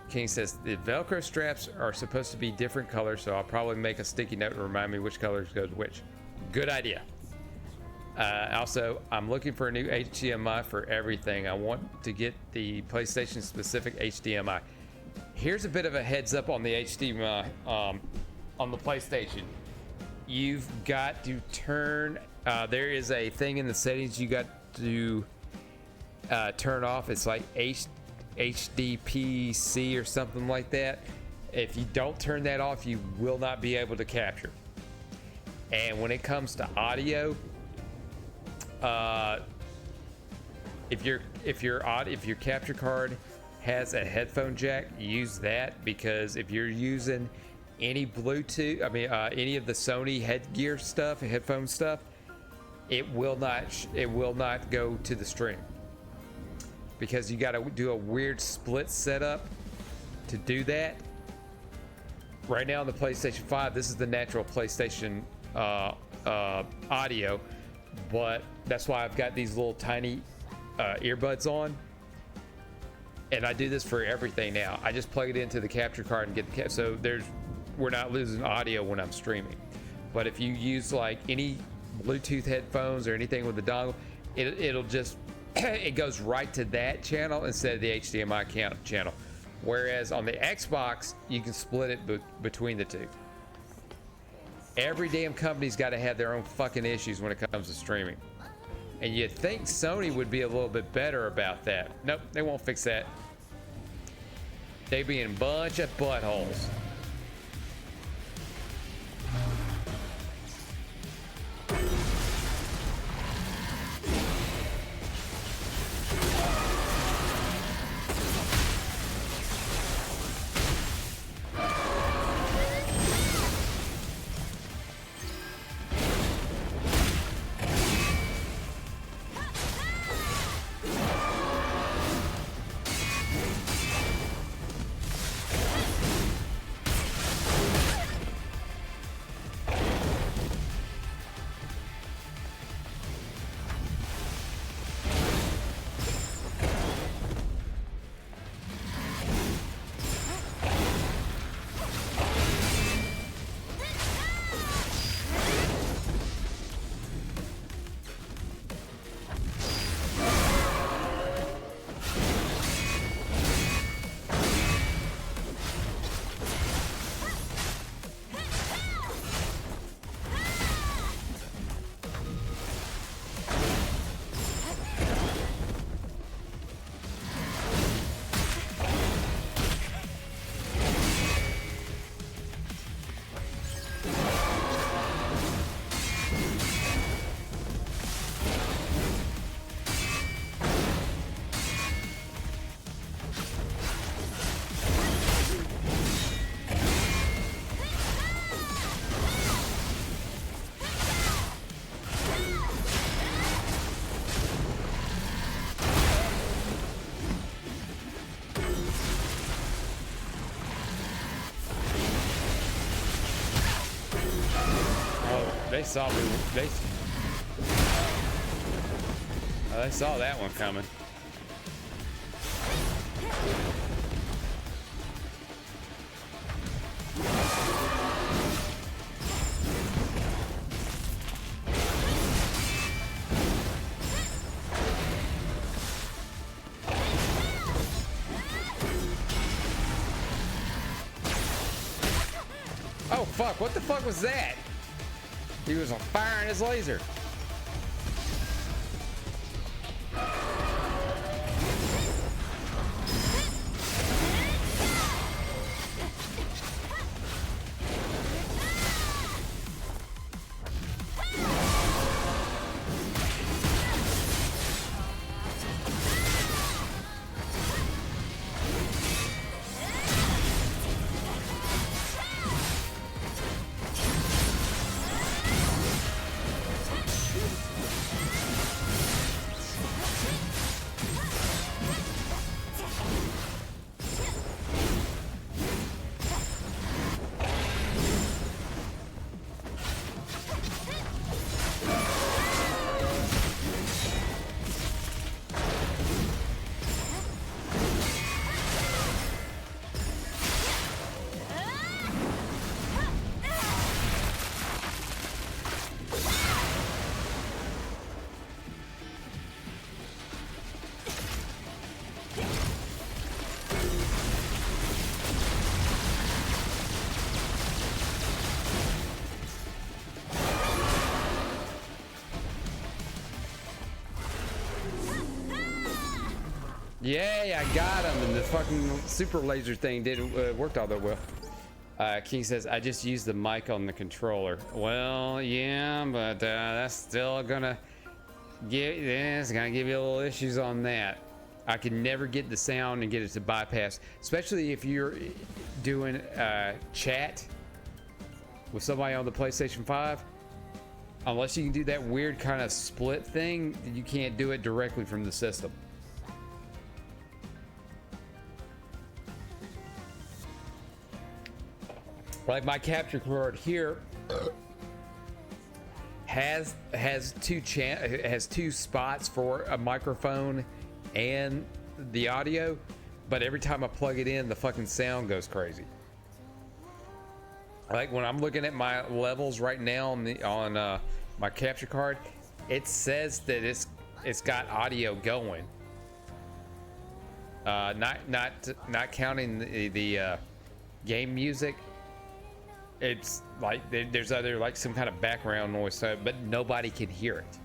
King says the Velcro straps are supposed to be different colors, so I'll probably make a sticky note to remind me which colors goes which. Good idea. Also, I'm looking for a new HDMI for everything. I want to get the PlayStation specific HDMI. Here's a bit of a heads up on the HDMI on the PlayStation. You've got to turn, there is a thing in the settings you got to turn off. It's like HDPC or something like that. If you don't turn that off, you will not be able to capture. And when it comes to audio, if your capture card has a headphone jack, use that, because if you're using any Bluetooth, any of the Sony headgear stuff, headphone stuff, it will not go to the stream, because you got to do a weird split setup to do that. Right now on the PlayStation 5, this is the natural PlayStation audio, but that's why I've got these little tiny earbuds on, and I do this for everything now. I just plug it into the capture card and get the so we're not losing audio when I'm streaming. But if you use like any Bluetooth headphones or anything with the dongle, it'll just it goes right to that channel instead of the HDMI channel. Whereas on the Xbox, you can split it between the two. Every damn company's got to have their own fucking issues when it comes to streaming. And you'd think Sony would be a little bit better about that. Nope, they won't fix that. They be in a bunch of buttholes. They saw me. They saw that one coming. Oh fuck, what the fuck was that? He was on fire in his laser. Yay, I got him, and the fucking super laser thing didn't worked all that well. King says, I just used the mic on the controller. Well, yeah, but that's still gonna it's gonna give you a little issues on that. I can never get the sound and get it to bypass, especially if you're doing chat with somebody on the PlayStation 5. Unless you can do that weird kind of split thing, you can't do it directly from the system. Like my capture card here has two spots for a microphone and the audio, but every time I plug it in, the fucking sound goes crazy. Like when I'm looking at my levels right now on my capture card, it says that it's got audio going. Not counting the game music. It's like there's other like some kind of background noise, but nobody can hear it.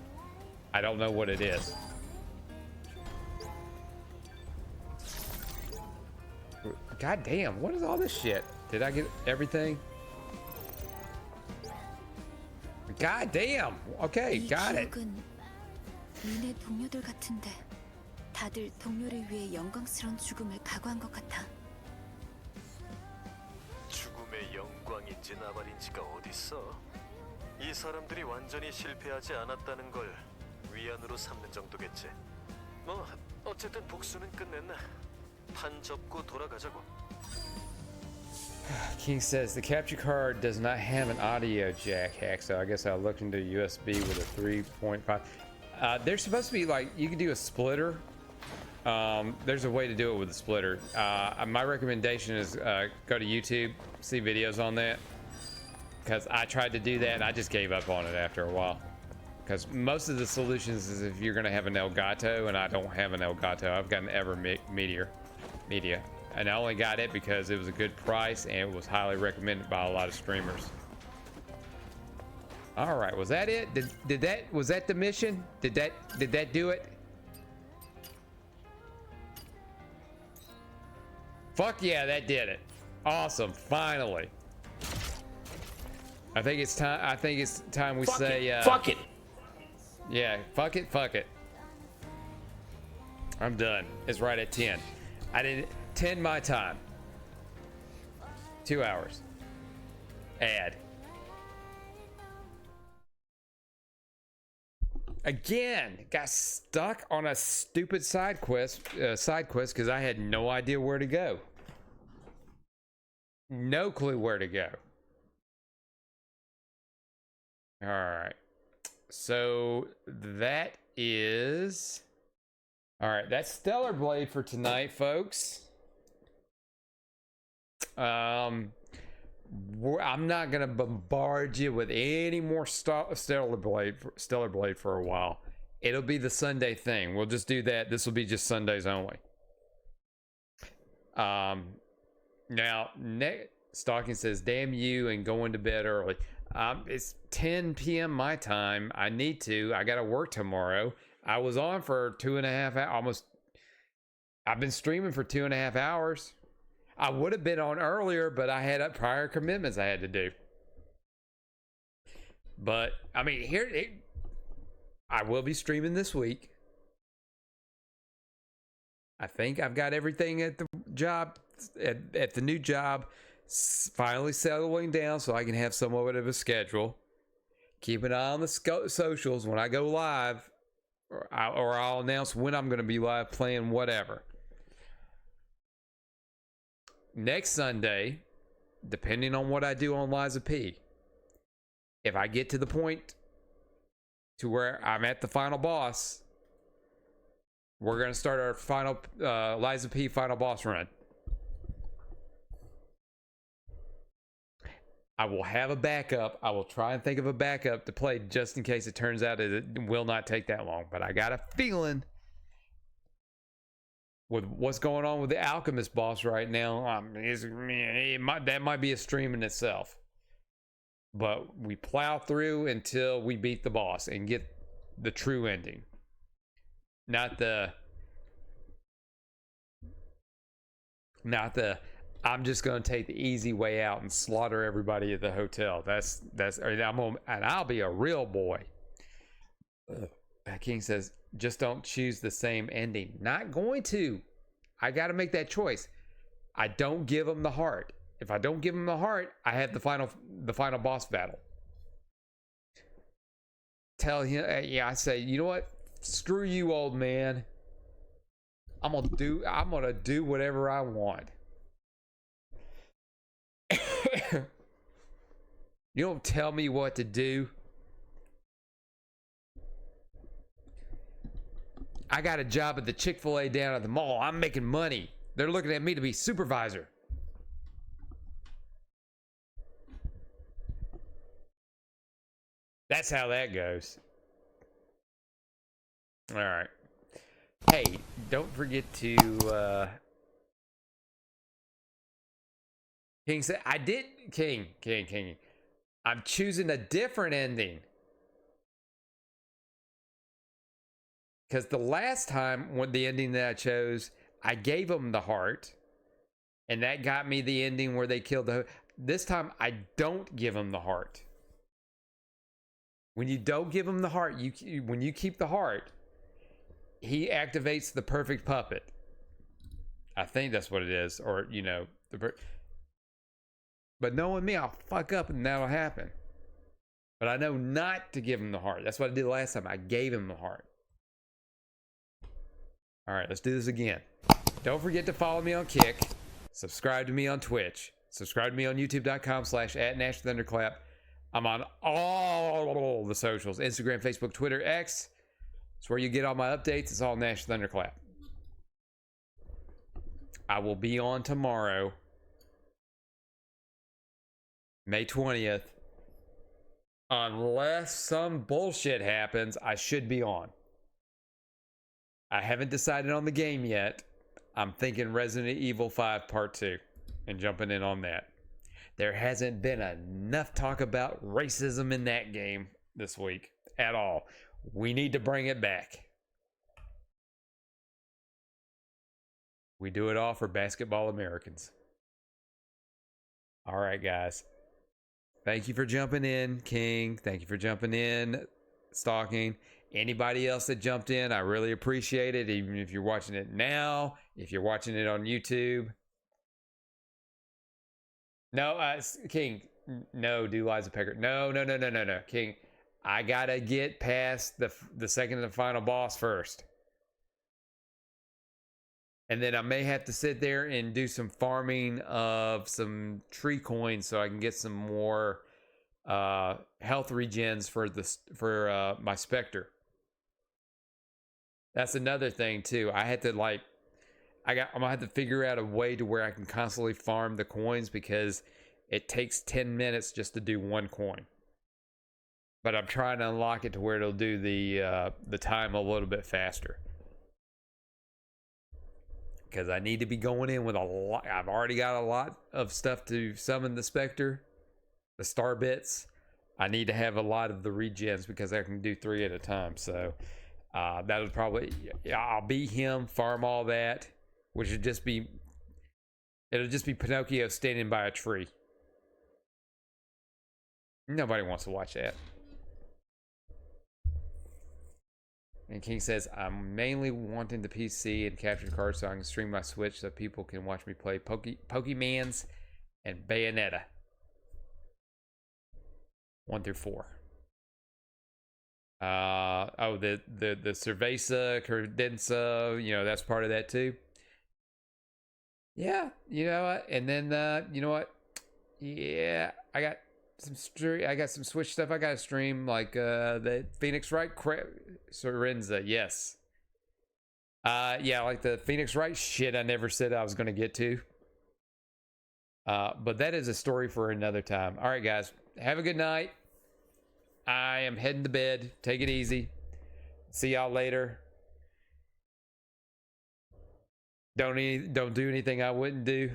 I don't know what it is. God damn, what is all this shit? Did I get everything? God damn. Okay, got it. 니네 동료들 같은데 다들 동료를 위해 영광스러운 죽음을 각오한 것 같아. 죽음의 영광인지 나발인지가 어딨어? 이 사람들이 완전히 실패하지 않았다는 걸 위안으로 삼는 정도겠지. 뭐 어쨌든 복수는 끝냈나. 판 접고 돌아가자고. King says the capture card does not have an audio jack hack, so I guess I'll look into USB with a 3.5. There's supposed to be like you can do a splitter. There's a way to do it with a splitter. My recommendation is go to YouTube, see videos on that, because I tried to do that and I just gave up on it after a while. Because most of the solutions is if you're going to have an Elgato, and I don't have an Elgato. I've got an Ever Media, and I only got it because it was a good price and it was highly recommended by a lot of streamers. All right, was that it? Was that the mission? Did that do it? Fuck yeah, that did it. Awesome, finally. I think it's time we say fuck it. Yeah, fuck it. I'm done. It's right at 10. I did 10 my time. 2 hours. Add. Again, got stuck on a stupid side quest because I had no idea where to go. No clue where to go. All right. So that is. All right. That's Stellar Blade for tonight, folks. I'm not gonna bombard you with any more Stellar Blade for a while. It'll be the Sunday thing. We'll just do that. This will be just Sundays only. Now, Stalking says, "Damn you," and going to bed early. It's 10 p.m. my time. I need to. I got to work tomorrow. I was on for 2.5 hours. Almost. I've been streaming for 2.5 hours. I would have been on earlier, but I had prior commitments I had to do. But I mean, I will be streaming this week. I think I've got everything at the job, at the new job, finally settling down so I can have somewhat of a schedule. Keep an eye on the socials when I go live, or I'll announce when I'm going to be live playing whatever. Next Sunday, depending on what I do on Liza P, if I get to the point to where I'm at the final boss, we're going to start our final Liza P final boss run. I will have a backup. I will try and think of a backup to play just in case it turns out it will not take that long. But I got a feeling with what's going on with the Alchemist boss right now, that might be a stream in itself. But we plow through until we beat the boss and get the true ending. Not the I'm just gonna take the easy way out and slaughter everybody at the hotel. I'll be a real boy. King says, just don't choose the same ending. Not going to. I got to make that choice. I don't give him the heart. If I don't give him the heart, I have the final boss battle. Tell him, I say, you know what? Screw you, old man. I'm gonna do whatever I want. You don't tell me what to do. I got a job at the Chick-fil-A down at the mall. I'm making money. They're looking at me to be supervisor. That's how that goes. All right. Hey, don't forget to King said I did King. I'm choosing a different ending. Because the last time, when the ending that I chose, I gave them the heart, and that got me the ending where they killed the. This time, I don't give them the heart. When you don't give him the heart, when you keep the heart, he activates the perfect puppet. I think that's what it is, or but knowing me, I'll fuck up and that'll happen. But I know not to give him the heart. That's what I did last time. I gave him the heart. All right, let's do this again. Don't forget to follow me on Kick. Subscribe to me on Twitch. Subscribe to me on youtube.com/@NashThunderclap. I'm on all the socials. Instagram, Facebook, Twitter, X. It's where you get all my updates. It's all Nash Thunderclap. I will be on tomorrow, May 20th. Unless some bullshit happens, I should be on. I haven't decided on the game yet. I'm thinking Resident Evil 5 Part 2 and jumping in on that. There hasn't been enough talk about racism in that game this week at all. We need to bring it back. We do it all for Basketball Americans. All right, guys. Thank you for jumping in, King. Thank you for jumping in, Stalking. Anybody else that jumped in, I really appreciate it. Even if you're watching it now, if you're watching it on YouTube. No, King. No, do Liza Pecker. No. King, I gotta get past the second and final boss first. And then I may have to sit there and do some farming of some tree coins so I can get some more health regens for my Spectre. That's another thing too. I had to I'm gonna have to figure out a way to where I can constantly farm the coins, because it takes 10 minutes just to do one coin. But I'm trying to unlock it to where it'll do the time a little bit faster. Because I need to be going in with a lot. I've already got a lot of stuff to summon the Spectre, the star bits. I need to have a lot of the regens because I can do 3 at a time. So that'll probably, I'll be him, farm all that, which would just be, it'll just be Pinocchio standing by a tree. Nobody wants to watch that. And King says, I'm mainly wanting the PC and capture cards so I can stream my Switch so people can watch me play Pokemans and Bayonetta 1 through 4. The Cerveza, Credenza, you know, that's part of that too. Yeah, you know what? And then you know what? Yeah, I got some Switch stuff I gotta stream, like the Phoenix Wright Sorenza, yes. Yeah, like the Phoenix Wright shit I never said I was gonna get to. But that is a story for another time. All right, guys, have a good night. I am heading to bed. Take it easy. See y'all later. Don't do anything I wouldn't do.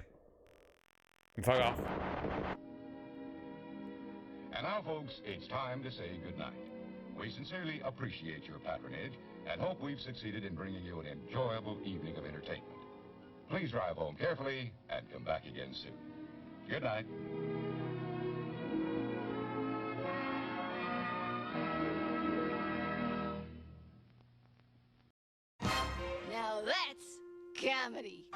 And fuck off. And now, folks, it's time to say goodnight. We sincerely appreciate your patronage and hope we've succeeded in bringing you an enjoyable evening of entertainment. Please drive home carefully and come back again soon. Good night. Now that's comedy.